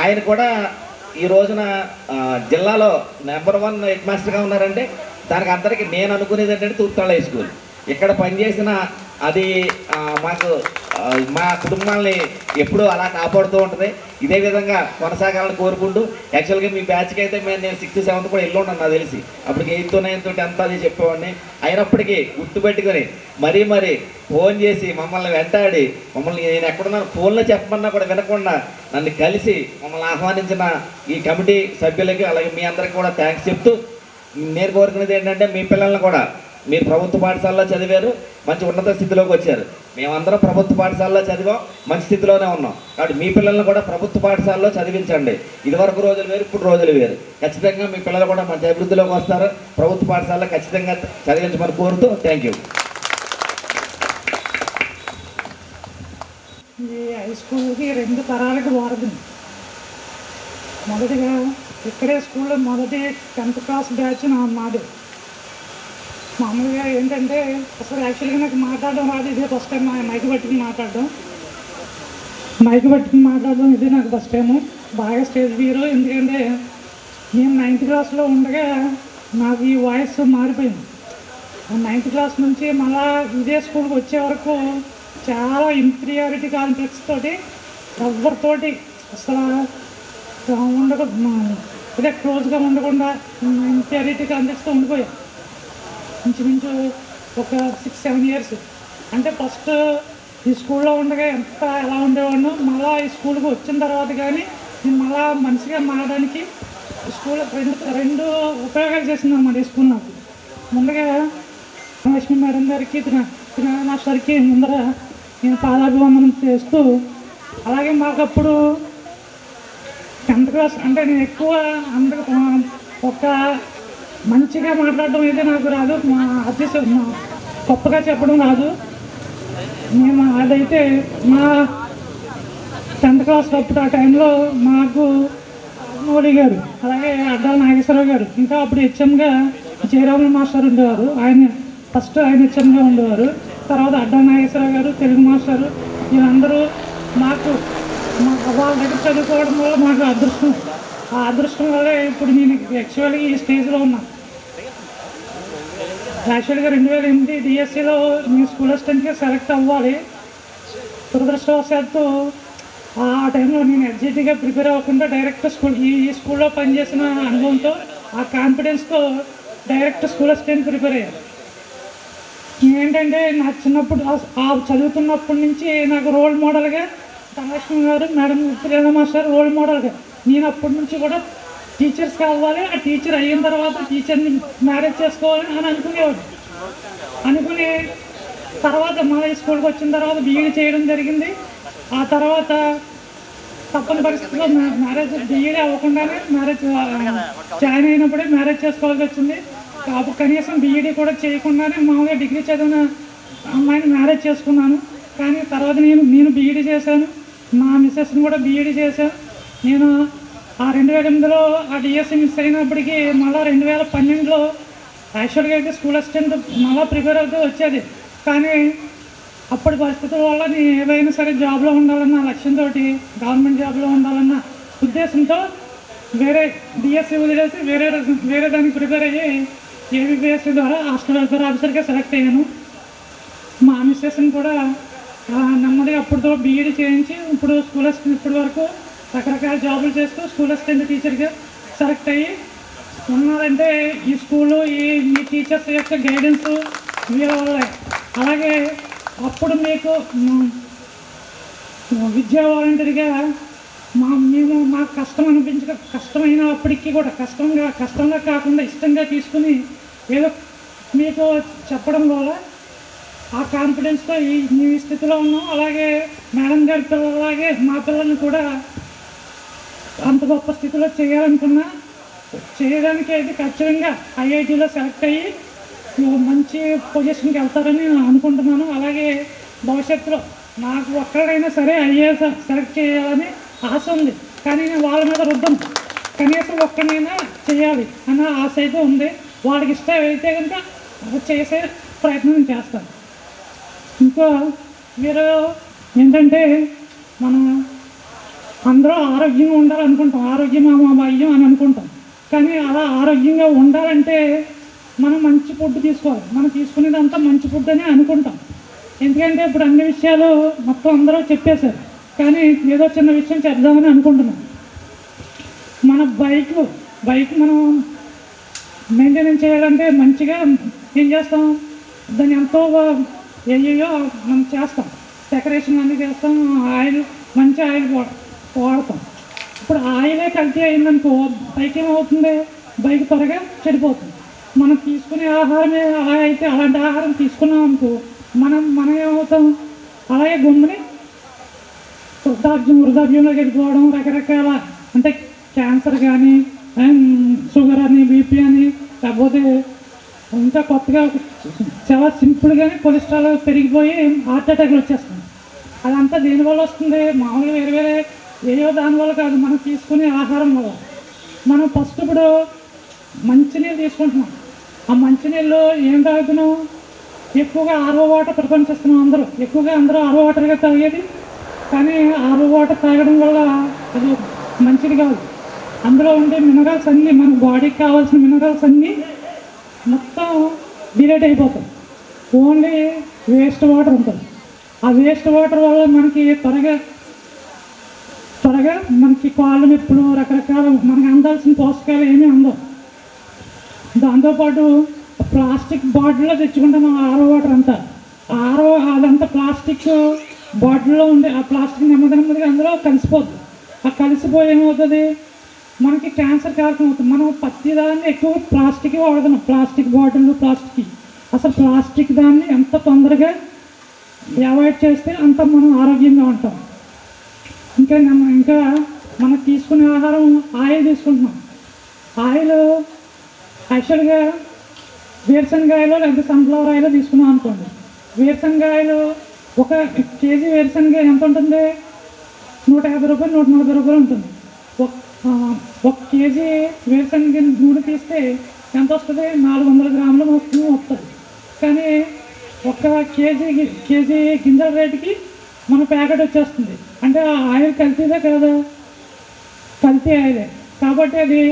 ఆయన కూడా ఈ రోజున జిల్లాలో నెంబర్ 1 హెడ్ మాస్టర్గా ఉన్నారంటే దానికి అందరికీ నేను అనుకునేది ఏంటంటే తూర్పుతాళ్ళ హై స్కూల్. ఇక్కడ పనిచేసిన అది మాకు మా కుటుంబాలని ఎప్పుడూ అలా కాపాడుతూ ఉంటుంది. ఇదే విధంగా కొనసాగాలని కోరుకుంటూ, యాక్చువల్గా మీ బ్యాచ్కి అయితే నేను 6th 7th కూడా వెళ్ళి ఉన్నాను నాకు తెలిసి. అప్పటికి 8th 9th 10th అది చెప్పేవాడిని. అయినప్పటికీ గుర్తుపెట్టుకొని మరీ ఫోన్ చేసి మమ్మల్ని వెంటాడి నేను ఎక్కడున్నాను ఫోన్లో చెప్పమన్నా కూడా వినకుండా నన్ను కలిసి మమ్మల్ని ఆహ్వానించిన ఈ కమిటీ సభ్యులకి అలాగే మీ అందరికీ కూడా థ్యాంక్స్ చెప్తూ, నేను కోరుకునేది ఏంటంటే మీ పిల్లల్ని కూడా మీరు ప్రభుత్వ పాఠశాలలో చదివారు, మంచి ఉన్నత స్థితిలోకి వచ్చారు. మేమందరం ప్రభుత్వ పాఠశాలలో చదివాం, మంచి స్థితిలోనే ఉన్నాం. కాబట్టి మీ పిల్లల్ని కూడా ప్రభుత్వ పాఠశాలలో చదివించండి. ఇదివరకు రోజులు వేరు, ఇప్పుడు రోజులు వేరు. ఖచ్చితంగా మీ పిల్లలు కూడా మంచి అభివృద్ధిలోకి వస్తారు. ప్రభుత్వ పాఠశాలలో ఖచ్చితంగా చదివించమని కోరుతూ థ్యాంక్ యూ. ఈ హై స్కూల్కి 2 తరాలకు వారధిని. మొదటిగా ఇక్కడే స్కూల్లో మొదటి 10th క్లాస్ బ్యాచ్ మాది. మామూలుగా ఏంటంటే అసలు యాక్చువల్గా నాకు మాట్లాడడం రాదు. ఇదే ఫస్ట్ టైం మైక్ పట్టుకుని మాట్లాడడం ఇదే నాకు ఫస్ట్ టైము. బాగా స్టేజ్ ఫియర్. ఎందుకంటే నేను 9th క్లాస్లో ఉండగా నాకు ఈ వాయిస్ మారిపోయింది. 9th క్లాస్ నుంచి మళ్ళా ఇదే స్కూల్కి వచ్చే వరకు చాలా ఇన్ఫీరియారిటీ కాంప్లెక్స్ తోటి ఎవరితోటి అసలు ఉండకుండా అదే క్లోజ్గా ఉండకుండా ఇన్ఫీరియారిటీ కాంప్లెక్స్తో ఉండిపోయాను ఇంచుమించు ఒక 6-7 ఇయర్స్. అంటే ఫస్ట్ ఈ స్కూల్లో ఉండగా ఎలా ఉండేవాడినో మళ్ళీ ఈ స్కూల్కి వచ్చిన తర్వాత కానీ నేను మళ్ళా మనిషిగా మారడానికి స్కూల్ రెండు ఉపయోగాలు చేసింది అన్నమాట ఈ స్కూల్ నాకు. ముందుగా లక్ష్మీ మేడం గారికి మాస్టర్కి ముందర నేను పాదాభివందనం చేస్తూ, అలాగే మాకప్పుడు 10th క్లాస్ అంటే నేను ఎక్కువ అందరూ ఒక మంచిగా మాట్లాడడం అయితే నాకు రాదు, గొప్పగా చెప్పడం రాదు. మేము అదైతే మా 10th క్లాస్ అప్పుడు ఆ టైంలో మాకు మోడీ గారు, అలాగే అడ్డాల నాగేశ్వరరావు గారు, ఇంకా అప్పుడు హెచ్ఎంగా జయరాములు మాస్టర్ ఉండేవారు. ఫస్ట్ ఆయన హెచ్ఎంగా ఉండేవారు. తర్వాత అడ్డాల నాగేశ్వరరావు గారు, తెలుగు మాస్టరు, వీళ్ళందరూ మాకు వాళ్ళ దగ్గర చదువుకోవడం వల్ల మాకు అదృష్టం. ఆ అదృష్టం వల్లే ఇప్పుడు నేను యాక్చువల్గా ఈ స్టేజ్లో ఉన్నాను. యాక్చువల్గా 2008 డిఎస్సిలో నేను స్కూల్ అసిస్టెంట్గా సెలెక్ట్ అవ్వాలి. దురదృష్టవశాత్తు ఆ టైంలో నేను ఎగ్జిట్గా ప్రిపేర్ అవ్వకుండా డైరెక్ట్ ఈ స్కూల్లో పనిచేసిన అనుభవంతో ఆ కాన్ఫిడెన్స్తో డైరెక్ట్ స్కూల్ అసిస్టెంట్ ప్రిపేర్ అయ్యాను. ఏంటంటే నాకు చిన్నప్పుడు చదువుతున్నప్పటి నుంచి నాకు రోల్ మోడల్గా ధనలక్ష్మి గారు, మేడం ప్రియాంక మాస్టర్ రోల్ మోడల్గా. నేను అప్పటి నుంచి కూడా టీచర్స్ కావాలి, ఆ టీచర్ అయిన తర్వాత టీచర్ని మ్యారేజ్ చేసుకోవాలి అని అనుకునే తర్వాత మళ్ళీ స్కూల్కి వచ్చిన తర్వాత బీఈడీ చేయడం జరిగింది. ఆ తర్వాత తప్పని పరిస్థితుల్లో బీఈడీ అవ్వకుండానే జాయిన్ అయినప్పుడే మ్యారేజ్ చేసుకోవాల్సి వచ్చింది. అప్పుడు కనీసం బీఈడీ కూడా చేయకుండానే మామూలుగా డిగ్రీ చదివిన అమ్మాయిని మ్యారేజ్ చేసుకున్నాను. కానీ తర్వాత నేను బీఈడీ చేశాను, మా మిస్సెస్ని కూడా బీఈడీ చేశాను. నేను ఆ 2008లో ఆ డిఎస్సి మిస్ అయినప్పటికీ మళ్ళీ 2012లో యాక్చువల్గా అయితే స్కూల్ అసిస్టెంట్ మళ్ళీ ప్రిపేర్ అవుతూ వచ్చేది. కానీ అప్పటి పరిస్థితుల వల్ల నేను ఏదైనా సరే జాబ్లో ఉండాలన్న లక్ష్యంతో, గవర్నమెంట్ జాబ్లో ఉండాలన్న ఉద్దేశంతో వేరే డిఎస్సి వదిలేసి వేరే దానికి ప్రిపేర్ అయ్యి ఏబిపిఎస్సి ద్వారా హాస్టల్ వెల్ఫేర్ ఆఫీసర్గా సెలెక్ట్ అయ్యాను. మా మిస్సెస్ని కూడా నెమ్మదిగా అప్పుడుతో బీఈడీ చేయించి ఇప్పుడు స్కూల్ అసిస్టెంట్ ఇప్పటి వరకు రకరకాల జాబులు చేస్తూ స్కూల్ అసిస్టెంట్ టీచర్గా సెలెక్ట్ అయ్యి ఉన్నారంటే ఈ స్కూలు ఈ టీచర్స్ యొక్క గైడెన్స్ వీళ్ళ వల్లే. అలాగే అప్పుడు మీకు విద్యా వాలంటీర్గా మేము మాకు కష్టమైన అప్పటికి కూడా కష్టంగా కాకుండా ఇష్టంగా తీసుకుని ఏదో మీకు చెప్పడం వల్ల ఆ కాన్ఫిడెన్స్తో ఈ స్థితిలో ఉన్నాం. అలాగే మేడం గారి పిల్లలాగే మా పిల్లల్ని కూడా అంత గొప్ప స్థితిలో చేయాలనుకున్నా చేయడానికి అయితే ఖచ్చితంగా ఐఐటీలో సెలెక్ట్ అయ్యి మంచి పొజిషన్కి వెళ్తారని అనుకుంటున్నాను. అలాగే భవిష్యత్తులో నాకు ఒక్కడైనా సరే ఐఏఎస్ సెలెక్ట్ చేయాలని ఆశ ఉంది, కానీ నేను వాళ్ళ మీద రుద్దను. కనీసం ఒక్కడైనా చేయాలి అన్న ఆశ అయితే ఉంది. వాళ్ళకి ఇష్టం అయితే కనుక అది చేసే ప్రయత్నం చేస్తాను. ఇంకా మీరు ఏంటంటే మనం అందరూ ఆరోగ్యంగా ఉండాలనుకుంటాం, ఆరోగ్యం మా భయం అని అనుకుంటాం. కానీ అలా ఆరోగ్యంగా ఉండాలంటే మనం మంచి ఫుడ్ తీసుకోవాలి. మనం తీసుకునేదంతా మంచి ఫుడ్ అని అనుకుంటాం. ఎందుకంటే ఇప్పుడు అన్ని విషయాలు మొత్తం అందరూ చెప్పేశారు, కానీ ఏదో చిన్న విషయం చెప్దామని అనుకుంటున్నాం. మన బైక్ మనం మెయింటెనెన్స్ చేయాలంటే మంచిగా ఏం చేస్తాం, దాన్ని ఎంతో ఏయో మనం చేస్తాం, డెకరేషన్ అన్నీ చేస్తాం, ఆయిల్ మంచి ఆయిల్ వాడతాం. ఇప్పుడు ఆయిలే కల్తీ అయిందనుకో బైక్ ఏమవుతుంది, బైక్ త్వరగా చెడిపోతుంది. మనం తీసుకునే ఆహారమే అలా అయితే అలాంటి ఆహారం తీసుకున్నాం అనుకో మనం ఏమవుతాం, అలాగే గమ్ముని వృద్ధాప్యంలోకి వెళ్ళిపోవడం, రకరకాల అంటే క్యాన్సర్ కానీ షుగర్ అని బీపీ అని లేకపోతే ఇంకా కొత్తగా చాలా సింపుల్గానే కొలెస్ట్రాల్ పెరిగిపోయి హార్ట్ అటాక్లు వచ్చేస్తుంది. అదంతా దేనివల్ల వస్తుంది, మామూలుగా వేరే వేరే ఏయో దానివల్ల కాదు, మనం తీసుకునే ఆహారం వల్ల. మనం ఫస్ట్ ఇప్పుడు మంచినీళ్ళు తీసుకుంటున్నాం, ఆ మంచినీళ్ళు ఏం తాగుతున్నాం, ఎక్కువగా ఆర్ఓ వాటర్ ప్రిఫరెన్స్ ఇస్తున్నాం. అందరూ ఆర్ఓ వాటర్గా తాగేది, కానీ ఆర్ఓ వాటర్ తాగడం వల్ల అది మంచిది కాదు. అందులో ఉండే మినరల్స్ అన్నీ, మన బాడీకి కావాల్సిన మినరల్స్ అన్నీ మొత్తం డిలేట్ అయిపోతాయి. ఓన్లీ వేస్ట్ వాటర్ ఉంటుంది. ఆ వేస్ట్ వాటర్ వల్ల మనకి త్వరగా మనకి కాళ్ళు నొప్పులు, రకరకాల మనకి అందాల్సిన పోషకాలు ఏమీ అందవు. దాంతోపాటు ప్లాస్టిక్ బాటిల్లో తెచ్చుకుంటాం ఆర్ఓ వాటర్ అంతా. అదంతా ప్లాస్టిక్ బాటిల్లో ఉండే ఆ ప్లాస్టిక్ నెమ్మదిగా అందులో కలిసిపోతుంది. ఆ కలిసిపోయి ఏమవుతుంది, మనకి క్యాన్సర్ కారణం అవుతుంది. మనం ప్రతి దాన్ని ఎక్కువ ప్లాస్టిక్ వాడుతున్నాం, ప్లాస్టిక్ బాటిల్, అసలు ప్లాస్టిక్ దాన్ని ఎంత తొందరగా అవాయిడ్ చేస్తే అంత మనం ఆరోగ్యంగా ఉంటాం. ఇంకా మనం తీసుకునే ఆహారం ఆయిల్ తీసుకుంటున్నాం. ఆయిల్ యాక్చువల్గా వేరుశనగాయలు లేకపోతే సన్ఫ్లవర్ ఆయిల్ తీసుకున్నాం అనుకోండి. వేరుశనగాయలు 1 కేజీ వేరుశనగ ఎంత ఉంటుంది, 150 రూపాయలు 140 రూపాయలు ఉంటుంది. 1 కేజీ వేరుశనగ నూనె తీస్తే ఎంత వస్తుంది, 400 గ్రాముల నూనె వస్తుంది. కానీ 1 కేజీ గింజల రేటుకి మన ప్యాకెట్ వచ్చేస్తుంది. అంటే ఆ ఆయిల్ కల్తీదే కదా, కల్తీ ఆయిలే. కాబట్టి అది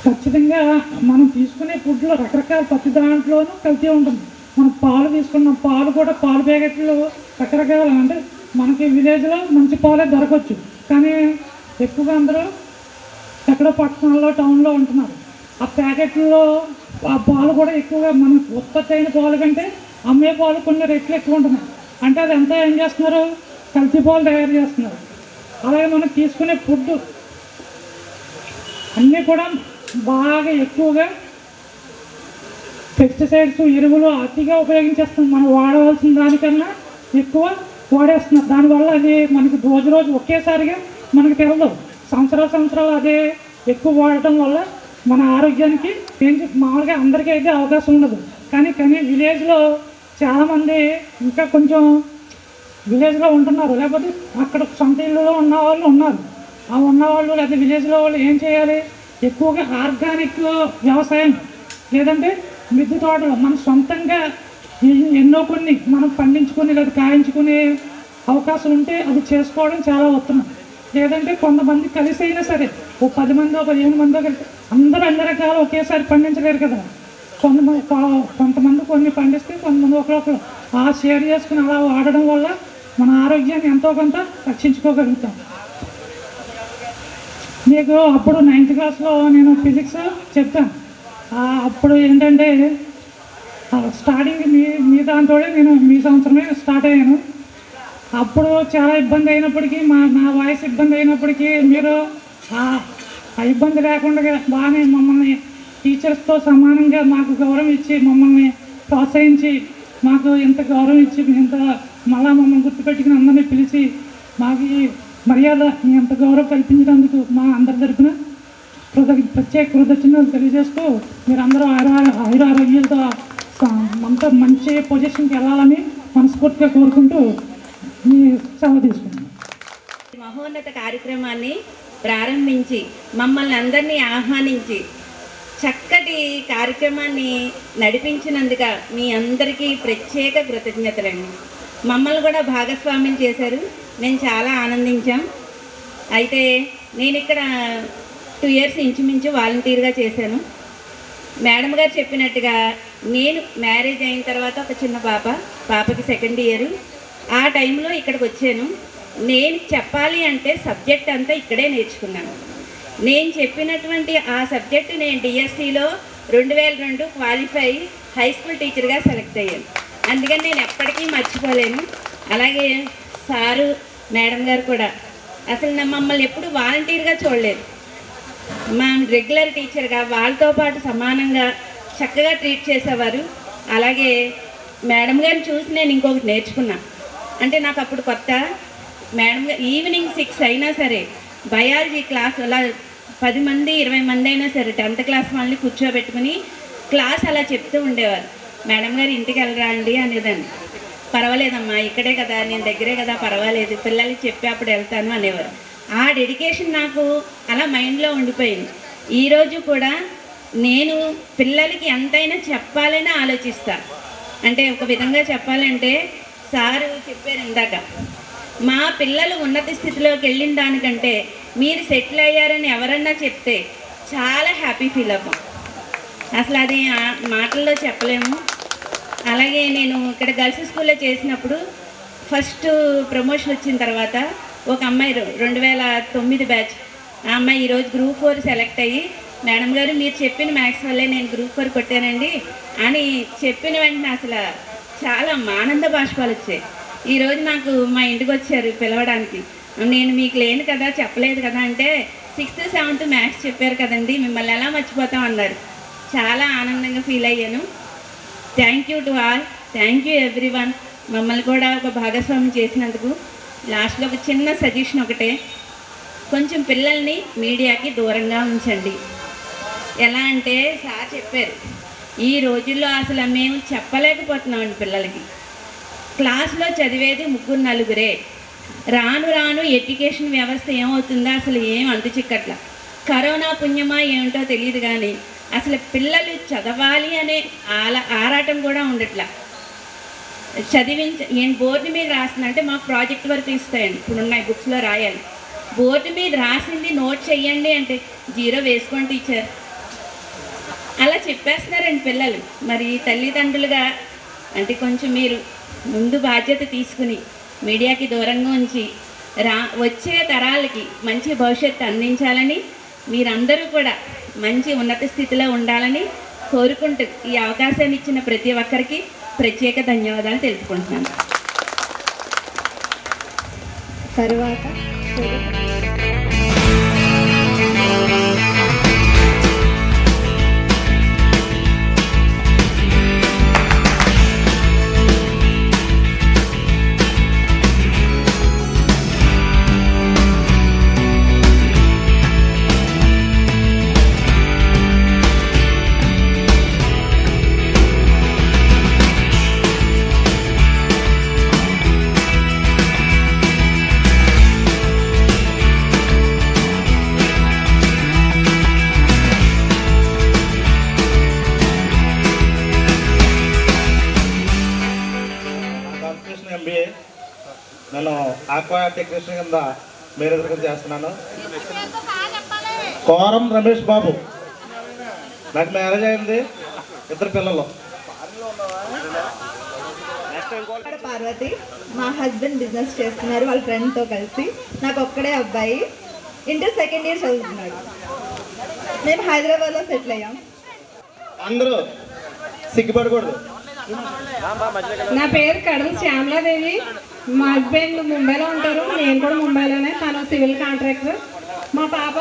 ఖచ్చితంగా మనం తీసుకునే ఫుడ్లో రకరకాల ప్రతి దాంట్లోనూ కల్తీ ఉంటుంది. మనం పాలు తీసుకున్నాం, పాలు కూడా పాలు ప్యాకెట్లు రకరకాల, అంటే మనకి విలేజ్లో మంచి పాలే దొరకవచ్చు, కానీ ఎక్కువగా అందరూ ఎక్కడో పట్టణాల్లో టౌన్లో ఉంటున్నారు. ఆ ప్యాకెట్లో ఆ పాలు కూడా ఎక్కువగా మనకు ఉత్పత్తి అయిన పాలు కంటే అమ్మే పాలు కొన్ని రెట్లు ఎక్కువ ఉంటున్నాయి. అంటే అది ఎంత ఏం చేస్తున్నారు, కల్తీ పాలు తయారు చేస్తున్నారు. అలాగే మనం తీసుకునే ఫుడ్ అన్నీ కూడా బాగా ఎక్కువగా పెస్టిసైడ్స్, ఎరువులు అతిగా ఉపయోగించేస్తాం. మనం వాడవలసిన దానికన్నా ఎక్కువ వాడేస్తున్నారు. దానివల్ల అది మనకి రోజు ఒకేసారిగా మనకు తెలదు. సంవత్సరాలు అదే ఎక్కువ వాడటం వల్ల మన ఆరోగ్యానికి మామూలుగా అందరికీ అయితే అవకాశం ఉండదు. కానీ విలేజ్లో చాలామంది ఇంకా కొంచెం విలేజ్లో ఉంటున్నారు, లేకపోతే అక్కడ సొంత ఇళ్ళలో ఉన్నవాళ్ళు ఉన్నారు. ఆ ఉన్నవాళ్ళు లేకపోతే విలేజ్లో వాళ్ళు ఏం చేయాలి, ఎక్కువగా ఆర్గానిక్ వ్యవసాయం లేదంటే మిద్దె తోటలు మనం సొంతంగా ఎన్నో కొన్ని మనం పండించుకొని లేదా కాయించుకునే అవకాశం ఉంటే అది చేసుకోవడం చాలా ఉత్తమం. లేదంటే కొంతమంది కలిసి అయినా సరే, 10 మందో 15 మందో కలిసి అందరూ అన్ని రకాలు ఒకేసారి పండించలేరు కదా. కొంతమంది కొన్ని పండిస్తే కొంతమంది ఒకరొకరు ఆ షేర్ చేసుకుని అలా వాడడం వల్ల మన ఆరోగ్యాన్ని ఎంతో కొంత రక్షించుకోగలుగుతాం. మీకు అప్పుడు 9th క్లాస్లో నేను ఫిజిక్స్ చెప్తాను. అప్పుడు ఏంటంటే స్టార్టింగ్ మీ దాంతో నేను మీ సంవత్సరమే స్టార్ట్ అయ్యాను. అప్పుడు చాలా ఇబ్బంది అయినప్పటికీ నా వాయిస్ ఇబ్బంది అయినప్పటికీ మీరు ఆ ఇబ్బంది లేకుండా బాగానే మమ్మల్ని టీచర్స్తో సమానంగా మాకు గౌరవం ఇచ్చి మమ్మల్ని ప్రోత్సహించి మాకు ఇంత గౌరవం ఇచ్చి ఇంత మమ్మల్ని గుర్తుపెట్టుకుని అందరినీ పిలిచి మాకు ఈ మర్యాద ఎంత గౌరవం కల్పించినందుకు మా అందరి తరఫున ప్రత్యేక కృతజ్ఞతలు తెలియజేస్తూ మీరందరూ ఆయురారోగ్యాలతో అంతా మంచి పొజిషన్కి వెళ్ళాలని మనస్ఫూర్తిగా కోరుకుంటూ మీ సెలవు తీసుకుంటాను. మహోన్నత కార్యక్రమాన్ని ప్రారంభించి మమ్మల్ని అందరినీ ఆహ్వానించి చక్కటి కార్యక్రమాన్ని నడిపించినందుకు మీ అందరికీ ప్రత్యేక కృతజ్ఞతలండి. మమ్మల్ని కూడా భాగస్వామ్యం చేశారు, మేము చాలా ఆనందించాం. అయితే నేను ఇక్కడ 2 years ఇంచుమించు వాలంటీర్గా చేశాను. మేడం గారు చెప్పినట్టుగా నేను మ్యారేజ్ అయిన తర్వాత ఒక చిన్న పాపకి 2nd year, ఆ టైంలో ఇక్కడికి వచ్చాను. నేను చెప్పాలి అంటే సబ్జెక్ట్ అంతా ఇక్కడే నేర్చుకున్నాను. నేను చెప్పినటువంటి ఆ సబ్జెక్టు నేను డిఎస్సిలో 2002 క్వాలిఫై హై స్కూల్ టీచర్గా సెలెక్ట్ అయ్యాను. అందుకని నేను ఎప్పటికీ మర్చిపోలేను. అలాగే సారు మేడం గారు కూడా అసలు మమ్మల్ని ఎప్పుడు వాలంటీర్గా చూడలేదు. మా రెగ్యులర్ టీచర్గా వాళ్ళతో పాటు సమానంగా చక్కగా ట్రీట్ చేసేవారు. అలాగే మేడం గారిని చూసి నేను ఇంకొకటి నేర్చుకున్నా. అంటే నాకు అప్పుడు కొత్త. మేడం గారు ఈవినింగ్ 6 అయినా సరే బయాలజీ క్లాస్ అలా 10 మంది 20 మంది అయినా సరే 10th క్లాస్ వాళ్ళని కూర్చోబెట్టుకుని క్లాస్ అలా చెప్తూ ఉండేవారు. మేడం గారు ఇంటికి వెళ్ళరా అండి అనేదాన్ని. పర్వాలేదమ్మా, ఇక్కడే కదా, నేను దగ్గరే కదా, పర్వాలేదు, పిల్లలకి చెప్పి అప్పుడు వెళ్తాను అనేవారు. ఆ డెడికేషన్ నాకు అలా మైండ్లో ఉండిపోయింది. ఈరోజు కూడా నేను పిల్లలకి ఎంతైనా చెప్పాలని ఆలోచిస్తా. అంటే ఒక విధంగా చెప్పాలంటే సారు చెప్పారు ఇందాక, మా పిల్లలు ఉన్నత స్థితిలోకి వెళ్ళిన దానికంటే మీరు సెటిల్ అయ్యారని ఎవరన్నా చెప్తే చాలా హ్యాపీ ఫీల్ అవ్వం. అసలు అది మాటల్లో చెప్పలేము. అలాగే నేను ఇక్కడ గర్ల్స్ స్కూల్లో చేసినప్పుడు ఫస్ట్ ప్రమోషన్ వచ్చిన తర్వాత ఒక అమ్మాయి 2009 బ్యాచ్, ఆ అమ్మాయి ఈరోజు Group 4 సెలెక్ట్ అయ్యి, మేడం గారు మీరు చెప్పిన మ్యాథ్స్ వల్లే నేను Group 4 కొట్టానండి అని చెప్పిన వెంటనే అసలు చాలా ఆనంద బాష్పాలు వచ్చాయి. ఈరోజు నాకు మా ఇంటికి వచ్చారు పిలవడానికి. నేను మీకు లేను కదా, చెప్పలేదు కదా అంటే 6th 7th మ్యాథ్స్ చెప్పారు కదండి, మిమ్మల్ని ఎలా మర్చిపోతాం అన్నారు. చాలా ఆనందంగా ఫీల్ అయ్యాను. Thank you to all, thank you everyone. మమ్మల్ని కూడా ఒక భాగస్వామి చేసినందుకు. లాస్ట్లో ఒక చిన్న సజెషన్ ఒకటే, కొంచెం పిల్లల్ని మీడియాకి దూరంగా ఉంచండి. ఎలా అంటే సార్ చెప్పారు, ఈ రోజుల్లో అసలు మేము చెప్పలేకపోతున్నామండి పిల్లలకి. క్లాస్లో చదివేది 3-4 రాను రాను ఎడ్యుకేషన్ వ్యవస్థ ఏమవుతుందో అసలు ఏం అంతు చిక్కట్ల. కరోనా పుణ్యమా ఏమిటో తెలియదు కానీ అసలు పిల్లలు చదవాలి అనే ఆరాటం కూడా ఉండట్లా. నేను బోర్డు మీద రాసిన అంటే మాకు ప్రాజెక్ట్ వర్క్ ఇస్తాయండి, ఇప్పుడు ఉన్నాయి బుక్స్లో రాయాలి. బోర్డు మీద రాసింది నోట్ చెయ్యండి అంటే 0 వేసుకోండి టీచర్, అలా చెప్పేస్తున్నారండి పిల్లలు. మరి తల్లిదండ్రులుగా అంటే కొంచెం మీరు ముందు బాధ్యత తీసుకుని మీడియాకి దూరంగా ఉంచి వచ్చే తరాలకి మంచి భవిష్యత్తు అందించాలని, మీరందరూ కూడా మంచి ఉన్నత స్థితిలో ఉండాలని కోరుకుంటూ ఈ అవకాశాన్ని ఇచ్చిన ప్రతి ఒక్కరికి ప్రత్యేక ధన్యవాదాలు తెలుపుకుంటున్నాను. తర్వాత MBA, నేను ఆక్వా టెక్నీషియన్ కింద మేనేజర్గా చేస్తున్నాను. కోరం రమేష్ బాబు, నాకు మ్యారేజ్ అయింది, 2 పిల్లలు. పార్వతి, మా హస్బెండ్ బిజినెస్ చేస్తున్నారు వాళ్ళ ఫ్రెండ్తో కలిసి. నాకు ఒక్కడే అబ్బాయి, ఇంటర్ 2nd year చదువుతున్నాడు. మేము హైదరాబాద్లో సెటిల్ అయ్యాం. అందరూ సిగ్గుపడకూడదు. నా పేరు కడల శ్యామలాదేవి. మా హస్బెండ్ ముంబైలో ఉంటారు, నేను కూడా ముంబైలోనే. తను సివిల్ కాంట్రాక్టర్. మా పాప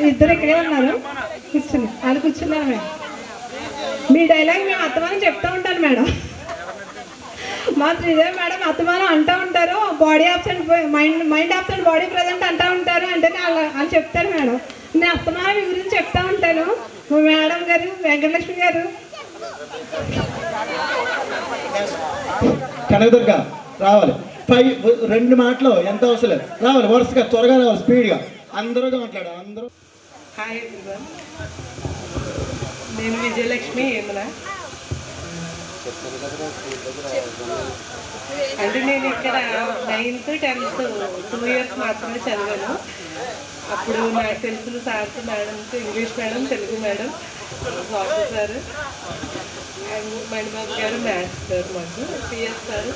ఇద్దరు ఇక్కడే ఉన్నారు, కూర్చుని అది కూర్చున్నారు. మేడం మీ డైలాగ్ మేము అత్తమానం చెప్తూ ఉంటాను మేడం. మా శ్రీదేవి మేడం అత్తమానం అంటూ ఉంటారు, body absent mind absent body present అంటూ ఉంటారు అంటే వాళ్ళు చెప్తారు మేడం. నేను అత్తమానం మీ గురించి చెప్తా ఉంటాను. మా మేడం గారు వెంకటలక్ష్మి గారు కనకదుర్గ రావాలి. 2 మాటలు ఎంత అవసరం లేదు, రావాలి వరుసగా, త్వరగా రావాలి, స్పీడ్గా అందరూ మాట్లాడాలి అందరూ. హాయ్ ఎవ్రీవన్, నేను విజయలక్ష్మి ఏమన. అంటే నేను ఇక్కడ 9th 10th 2 years మాత్రమే చదివాను. అప్పుడు నాకు తెలిసిన sirs madams, English madam, Telugu madam, soft sir and Manibabu garu maths sir, మాకు పిఎస్ సార్,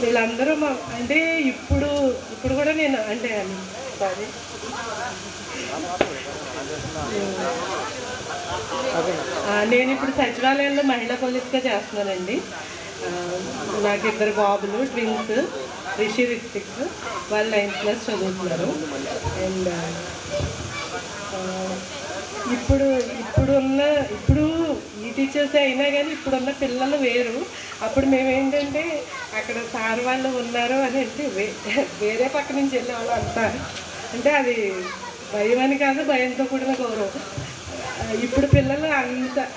వీళ్ళందరూ అంటే ఇప్పుడు కూడా నేను అంటే సారీ నేను ఇప్పుడు సచివాలయంలో మహిళా పోలీస్గా చేస్తున్నానండి. నాకు 2 బాబులు, ట్విన్స్, రిషి, రిత్విక్. వాళ్ళు 9th class చదువుతున్నారు. అండ్ ఇప్పుడు ఈ టీచర్స్ అయినా కానీ ఇప్పుడున్న పిల్లలు వేరు. అప్పుడు మేమేంటంటే అక్కడ సార్ వాళ్ళు ఉన్నారు అని అంటే వేరే పక్క నుంచి వెళ్ళేవాళ్ళు అంతా. అంటే అది భయం అని కాదు, భయంతో కూడిన గౌరవం. ఇప్పుడు పిల్లలు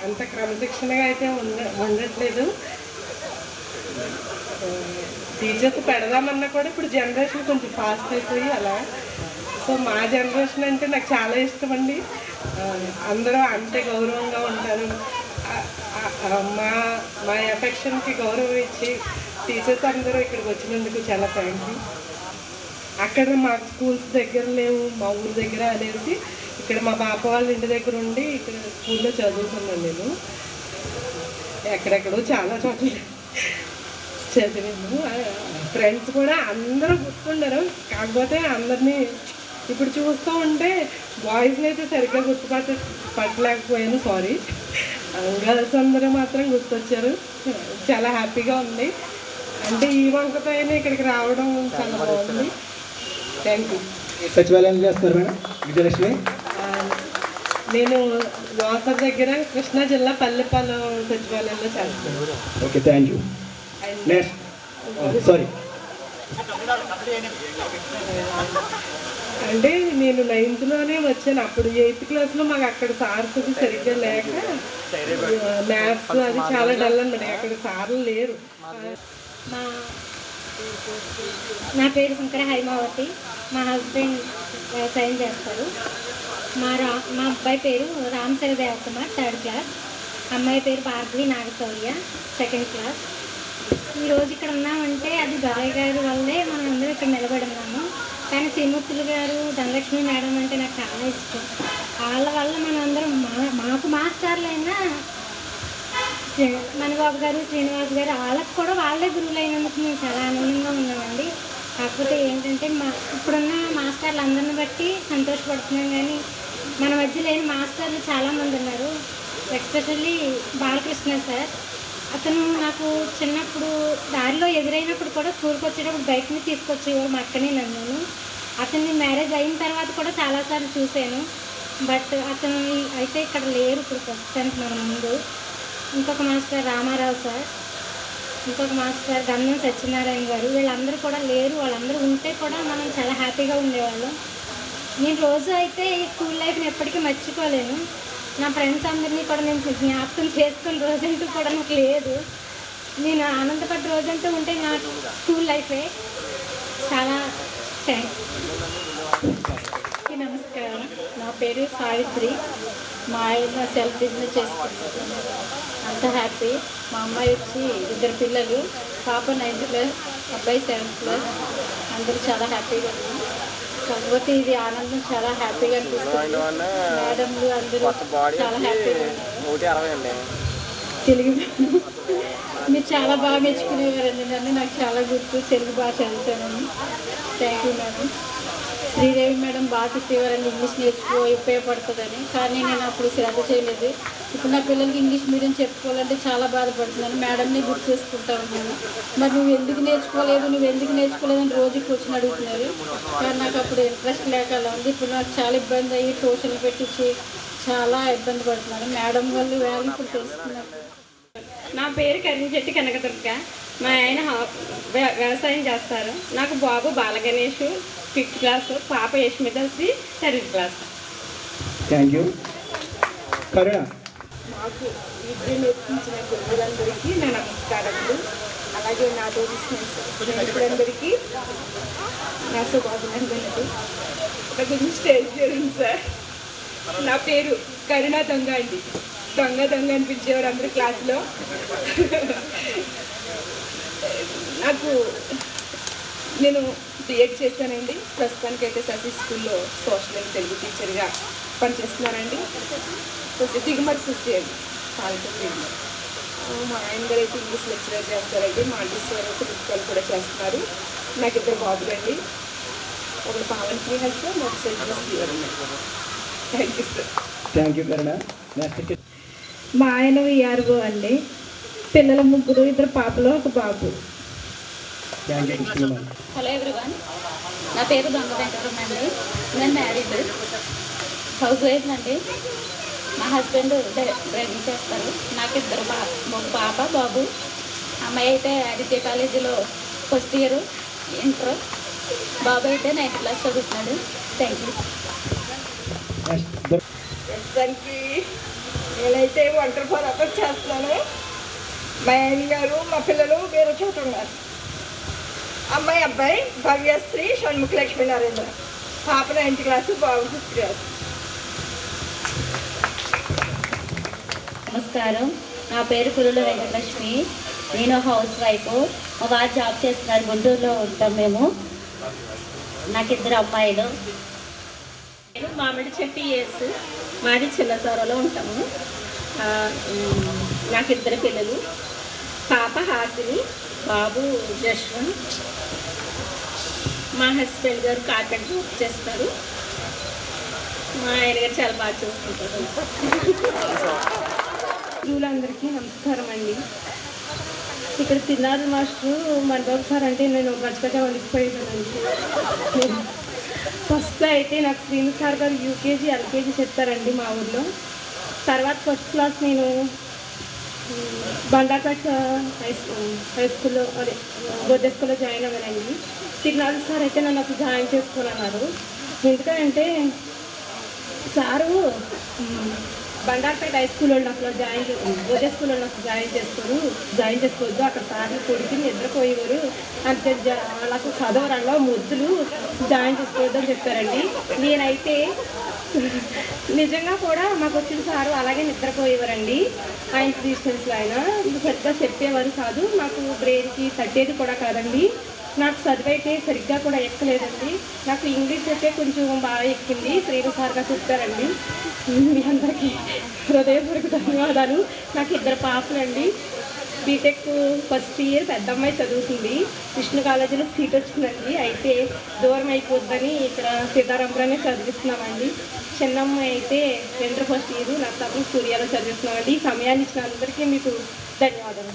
అంత క్రమశిక్షణగా అయితే ఉండట్లేదు. టీచర్స్ పెడదామన్నా కూడా ఇప్పుడు జనరేషన్ కొంచెం ఫాస్ట్ అయిపోయి అలా. సో మా జనరేషన్ అంటే నాకు చాలా ఇష్టం అండి. అందరూ అంతే గౌరవంగా ఉంటారు. మా ఎఫెక్షన్కి గౌరవం ఇచ్చి టీచర్స్ అందరూ ఇక్కడికి వచ్చినందుకు చాలా థ్యాంక్ యూ. అక్కడ మాకు స్కూల్స్ దగ్గర లేవు, మా ఊరి దగ్గర అనేసి ఇక్కడ మా పాప వాళ్ళ ఇంటి దగ్గర ఉండి ఇక్కడ స్కూల్లో చదువుకున్నాను నేను. ఎక్కడెక్కడో చాలా చోట్ల చదివాను. ఫ్రెండ్స్ కూడా అందరూ గుర్తుండరు. కాకపోతే అందరినీ ఇప్పుడు చూస్తూ ఉంటే బాయ్స్ని అయితే సరిగ్గా పట్టలేకపోయాను, సారీ. గర్ల్స్ అందరూ మాత్రం గుర్తొచ్చారు. చాలా హ్యాపీగా ఉంది. అంటే ఈ వంకతో అయినా ఇక్కడికి రావడం చాలా బాగుంది. Thank you. సచివాలయం చేస్తారు మేడం విజయలక్ష్మి? నేను వాసర్ దగ్గర కృష్ణా జిల్లా పల్లెపాలెం సచివాలయంలో చేస్తాను. Okay, thank you. Next sorry, అంటే నేను 9th లోనే వచ్చాను. అప్పుడు 8th క్లాస్లో మాకు అక్కడ సార్స్ అది సరిగ్గా లేక మ్యాథ్స్ అది చాలా డల్ అనమాట. అక్కడ సార్లు లేరు. నా పేరు శంకర హైమావతి. మా హస్బెండ్ వ్యవసాయం చేస్తారు. మా అబ్బాయి పేరు రామశైల దేవకుమార్, 3rd class. అమ్మాయి పేరు భార్గవి నాగశౌర్య, 2nd class. ఈరోజు ఇక్కడ ఉన్నామంటే అది దొరయ్య గారి వల్లే మనం అందరం ఇక్కడ నిలబడి ఉన్నాము. కానీ శ్రీమూర్తులు గారు, ధనలక్ష్మి మేడం అంటే నాకు చాలా ఇష్టం. వాళ్ళ వల్ల మనం అందరం మాకు మాస్టర్లైనా మణిబాబు గారు, శ్రీనివాస్ గారు, వాళ్ళకు కూడా వాళ్ళే గురువులు అయినందుకు మేము చాలా ఆనందంగా ఉన్నామండి. కాకపోతే ఏంటంటే ఇప్పుడున్న మాస్టర్లు అందరిని బట్టి సంతోషపడుతున్నాం. కానీ మన మధ్య లేని మాస్టర్లు చాలామంది ఉన్నారు. Especially Balakrishna sir. అతను నాకు చిన్నప్పుడు దారిలో ఎదురైనప్పుడు కూడా స్కూల్కి వచ్చేటప్పుడు బైక్ మీద తీసుకొచ్చేవారు, మా అక్కనే నన్ను. అతన్ని మ్యారేజ్ అయిన తర్వాత కూడా చాలాసార్లు చూశాను. బట్ అతను అయితే ఇక్కడ లేరు ఇప్పుడు ప్రస్తుతానికి మన ముందు. ఇంకొక మాస్టర్ రామారావు సార్, ఇంకొక మాస్టర్ గంధం సత్యనారాయణ గారు, వీళ్ళందరూ కూడా లేరు. వాళ్ళందరూ ఉంటే కూడా మనం చాలా హ్యాపీగా ఉండేవాళ్ళం. నేను రోజు అయితే ఈ స్కూల్ లైఫ్ని ఎప్పటికీ మర్చిపోలేను. నా ఫ్రెండ్స్ అందరినీ కూడా నేను జ్ఞాపకం చేసుకున్న రోజంటూ కూడా నాకు లేదు. నేను ఆనందపడ్డ రోజంటూ ఉంటే నాకు స్కూల్ లైఫే. చాలా థ్యాంక్స్. నమస్కారం, నా పేరు సావిత్రి. మా ఆయన సెల్ఫ్ బిజినెస్ చేసుకుంటారు. అంత హ్యాపీ. మా అమ్మాయి వచ్చి 2 పిల్లలు, పాప 9th class, అబ్బాయి 7th class. అందరూ చాలా హ్యాపీగా ఉన్నాం. కాకపోతే ఇది ఆనందం చాలా హ్యాపీగా అనిపిస్తుంది. మేడంలు అందరూ చాలా హ్యాపీగా ఉన్నారు. తెలుగు మీరు చాలా బాగా మెచ్చుకునేవారండి నన్ను. నాకు చాలా గుర్తు, తెలుగు బాగా చదువుతానని. Thank you madam. Sridevi madam బాగా తిట్టేవారండి, ఇంగ్లీష్ నేర్చుకో ఉపయోగపడుతుందని. కానీ నేను అప్పుడు శ్రద్ధ చేయలేదు. ఇప్పుడు నా పిల్లలకి ఇంగ్లీష్ మీడియం చెప్పుకోవాలంటే చాలా బాధపడుతున్నాను. మేడంని గుర్తు చేసుకుంటా ఉన్నాను. మరి నువ్వు ఎందుకు నేర్చుకోలేదని రోజు కూర్చొని అడుగుతున్నారు. కానీ నాకు అప్పుడు ఇంట్రెస్ట్ లేక అలా ఉంది. ఇప్పుడు నాకు చాలా ఇబ్బంది అయ్యి ట్యూషన్లు పెట్టించి చాలా ఇబ్బంది పడుతున్నాను. మేడం వాళ్ళు వాళ్ళు ఇప్పుడు తెలుసుకున్నాను. నా పేరు కరించెట్టి కనకదుర్గ. మా ఆయన వ్యవసాయం చేస్తారు. నాకు బాబు బాలగణేష్ 5th class, పాప Yashmitha Sri 3rd class. Thank you. Karuna. మాకు విద్య నేర్పించిన గురువులందరికీ నా నమస్కారములు. అలాగే నాతో స్నేహితులందరికీ నా శుభాభినందనలు. కొంచెం స్టేజ్ చేయండి సార్. నా పేరు కరుణ దొంగ అండి. దొంగ దొంగ అనిపించేవారు అందరూ క్లాస్లో. నేను బిఎడ్ చేశానండి. ప్రస్తుతానికైతే శశి స్కూల్లో సోషల్ అండ్ తెలుగు టీచర్గా పనిచేస్తున్నానండి. దిగుమతి శశి అండి, పాలకొల్లు. మా ఆయన గారు అయితే ఇంగ్లీష్ లెక్చరర్ చేస్తారండి. మా ఆంటీశ్వర్ ప్రిన్సిపల్ కూడా చేస్తున్నారు. నాకు ఇద్దరు బాబులండి. ఒకటి పావన్ శ్రీహర్ష, ఒక సెల్ఫ్ శ్రీవర్. Thank you sir. Thank you Karuna. మా ఆయన విఆర్ఓ అండి. పిల్లల ముగ్గురు, ఇద్దరు పాపలు, ఒక బాబు. హలో ఎవ్రీవన్, నా పేరు దొంగ వెంకటరమణ అండి. నేను మ్యారీడ్, హౌస్ వైఫ్ అండి. మా హస్బెండ్ డ్రైవింగ్ చేస్తారు. నాకు ఇద్దరు ఒక పాప, బాబు. అమ్మాయి అయితే ఆదిత్య కాలేజీలో ఫస్ట్ ఇయర్ ఇంటర్. బాబు అయితే 9th క్లాస్ చదువుతున్నాడు. Thank you. ప్రస్తుతానికి నేనైతే ఒంటరి పోరాటం చేస్తున్నాను. మా ఆయన గారు, మా పిల్లలు వేరే చోట ఉన్నారు. అమ్మాయి అబ్బాయి భవ్యశ్రీ, షణ్ముఖ లక్ష్మీ నరేంద్ర. పాప 9th క్లాసు, బాబు 5th క్లాస్. నమస్కారం, నా పేరు కురుల వెంకటలక్ష్మి. నేను హౌస్ వైఫ్. మా వారు జాబ్ చేస్తున్నారు. గుంటూరులో ఉంటాం మేము. నాకు ఇద్దరు అమ్మాయిలు. నేను మామిడి చెట్టు ఏసు, మాది చిన్నసోరలో ఉంటాము. నాకు ఇద్దరు పిల్లలు, పాప హాసిని, బాబు జశ్వంత్. మా హస్బెండ్ గారు కార్పెంటర్ వర్క్ చేస్తారు. మా ఆయన గారు చాలా బాగా చూసుకుంటారు. గురువులందరికీ నమస్కారం అండి. ఇక్కడ తిన్నారు మాస్టరు మనబాబు సార్ అంటే నేను గజగజ వణికిపోయేదానండి. ఫస్ట్లో అయితే నాకు శ్రీను సార్ గారు యూకేజీ, ఎల్కేజీ చెప్తారండి మా ఊర్లో. తర్వాత ఫస్ట్ క్లాస్ నేను బండాపేట హై స్కూల్లో, అదే గొడ్డ స్కూల్లో జాయిన్ అవ్వానండి. తిరునాళ్ళు సార్ అయితే నన్ను అసలు జాయిన్ చేసుకోనన్నారు. ఎందుకంటే సారు బండాపేట హై స్కూల్ వాళ్ళు అసలు గొడ్డ స్కూల్ వాళ్ళు అసలు జాయిన్ చేసుకోవద్దు, అక్కడ సార్లు కొడుకుని నిద్రపోయేవారు, అంతే వాళ్ళు అసలు చదవరంలో ముద్దులు, జాయిన్ చేసుకోవద్దు అని చెప్పారండి. నేనైతే నిజంగా కూడా మాకు వచ్చిన సారు అలాగే నిద్రపోయేవారండి. ఆయన డిస్టెన్స్లో ఆయన సరిగ్గా చెప్పేవారు కాదు. నాకు బ్రెయిన్కి తట్టేది కూడా కాదండి. నాకు చదువు అయితే సరిగ్గా కూడా ఎక్కలేదండి. నాకు ఇంగ్లీష్ అయితే కొంచెం బాగా ఎక్కింది. శ్రీను సార్గా చెప్పారండి. మీ అందరికీ హృదయపూర్వక ధన్యవాదాలు. నాకు ఇద్దరు పాపలండి. బీటెక్ ఫస్ట్ ఇయర్ పెద్ద అమ్మాయి చదువుతుంది. విష్ణు కాలేజీలో సీట్ వచ్చిందండి. అయితే దూరం అయిపోద్దని ఇక్కడ సీతారాంపురానే చదివిస్తున్నామండి. చిన్న అమ్మాయి అయితే ఇంటర్ ఫస్ట్ ఇయర్ నర్సాపురం సూర్యాలో చదివిస్తున్నామండి. ఈ సమయాన్ని ఇచ్చిన అందరికీ మీకు ధన్యవాదాలు.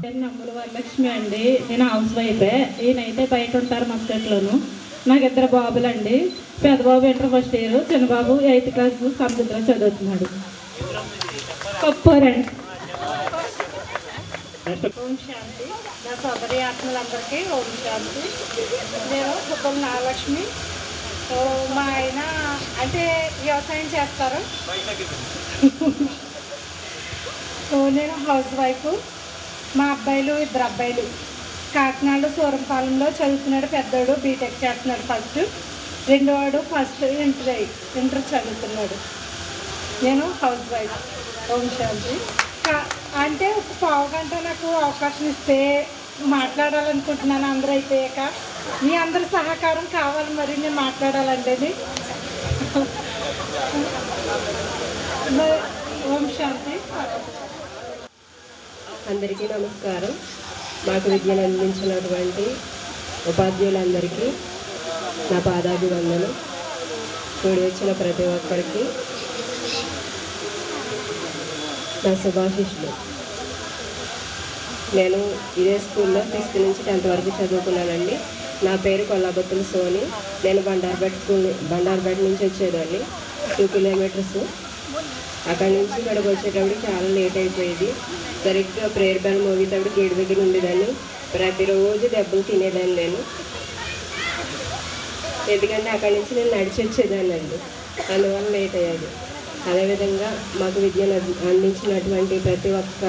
నేను నమ్ముల వరలక్ష్మి అండి. నేను హౌస్ వైఫే. ఈయనైతే బయట ఉంటారు మస్కట్లోను. నాకు ఇద్దరు బాబులండి. పెద్ద బాబు ఇంటర్ ఫస్ట్ ఇయర్, చిన్న బాబు 8th క్లాస్ సముద్రంలో చదువుతున్నాడు. కొప్పారండి. ఓం శాంతి. నా సోదరి ఆత్మలందరికీ ఓం శాంతి. నేను కుప్పం నాగలక్ష్మి. మా ఆయన అంటే వ్యవసాయం చేస్తారు. నేను హౌస్ వైఫ్. మా అబ్బాయిలు ఇద్దరు అబ్బాయిలు కాకినాడలో సూరంపాలెంలో చదువుతున్నాడు. పెద్దోడు బీటెక్ చేస్తున్నాడు ఫస్ట్. రెండోవాడు ఫస్ట్ ఇంటర్ చదువుతున్నాడు. నేను హౌస్ వైఫ్. ఓం శాంతి. అంటే ఒక పావు గంట నాకు అవకాశం ఇస్తే మాట్లాడాలనుకుంటున్నాను. అందరూ అయిపోయాక మీ అందరి సహకారం కావాలి. మరి నేను మాట్లాడాలండి. ఓం శాంతి. అందరికీ నమస్కారం. మాకు విద్యను అందించినటువంటి ఉపాధ్యాయులందరికీ నా పాదాభివందనం. కూడి వచ్చిన ప్రతి ఒక్కరికి నా శుభాశిష్యులు. నేను ఇదే స్కూల్లో 6th నుంచి 10th వరకు చదువుకున్నానండి. నా పేరు కొల్లాబొత్తుల సోని. నేను బండార్పేట నుంచి వచ్చేదాన్ని. 2 కిలోమీటర్స్. అక్కడి నుంచి ఇక్కడికి వచ్చేటప్పుడు చాలా లేట్ అయిపోయేది. సరిగ్గా ప్రేయర్ బెల్ మోగేటప్పుడు గేటు దగ్గర ఉండేదాన్ని. ప్రతిరోజు దెబ్బలు తినేదాన్ని నేను. ఎందుకంటే అక్కడి నుంచి నేను నడిచి వచ్చేదాన్ని అండి. అందువల్ల లేట్ అయ్యేది. అదేవిధంగా మాకు విద్యను అందించినటువంటి ప్రతి ఒక్క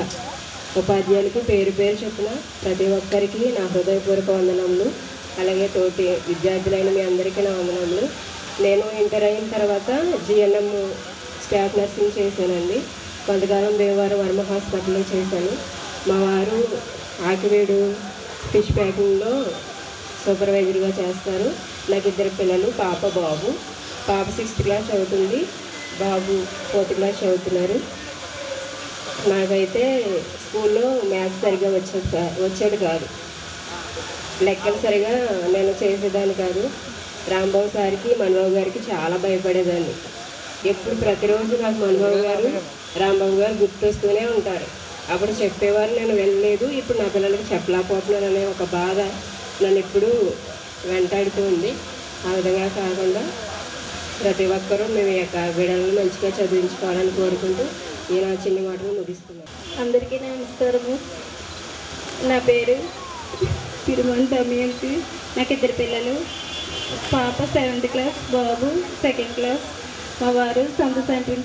ఉపాధ్యాయులకి పేరు పేరు చొప్పున ప్రతి ఒక్కరికి నా హృదయపూర్వక వందనములు. అలాగే తోటి విద్యార్థులైన మీ అందరికీ నా వందనములు. నేను ఇంటర్ అయిన తర్వాత జిఎన్ఎం స్టాఫ్ నర్సింగ్ చేశానండి. కొంతకాలం దేవవారం వర్మ హాస్పిటల్లో చేశాను. మా వారు ఆకివేడు ఫిష్ ప్యాకింగ్లో సూపర్వైజర్గా చేస్తారు. నాకు 2 పిల్లలు, పాప బాబు. పాప 6th క్లాస్ చదువుతుంది, బాబు 4th క్లాస్ చదువుతున్నారు. నాకైతే స్కూల్లో మ్యాథ్స్ సరిగా వచ్చేది కాదు, లెక్కలు సరిగా నేను చేసేదాన్ని కాదు. రాంబాబు సార్కి మనబాబు గారికి చాలా భయపడేదాన్ని. ఎప్పుడు ప్రతిరోజు నాకు మనబాబు గారు రాంబాబు గారు గుర్తొస్తూనే ఉంటారు. అప్పుడు చెప్పేవారు, నేను వెళ్ళలేదు, ఇప్పుడు నా పిల్లలకి చెప్పలేకపోతున్నాను అనే ఒక బాధ నన్ను ఇప్పుడు వెంటాడుతూ ఉంది. ఆ విధంగా కాకుండా ప్రతి ఒక్కరూ మేము ఈ యొక్క బిడ్డలను మంచిగా చదివించుకోవాలని కోరుకుంటూ ఈ నా చిన్ని మాటలు ముగిస్తున్నాను. అందరికీ నమస్కారము. నా పేరు తిరుమల దమయంతి. నాకు 2 పిల్లలు, పాప 7th క్లాస్, బాబు 2nd క్లాస్. మా వారు సంత సెంటర్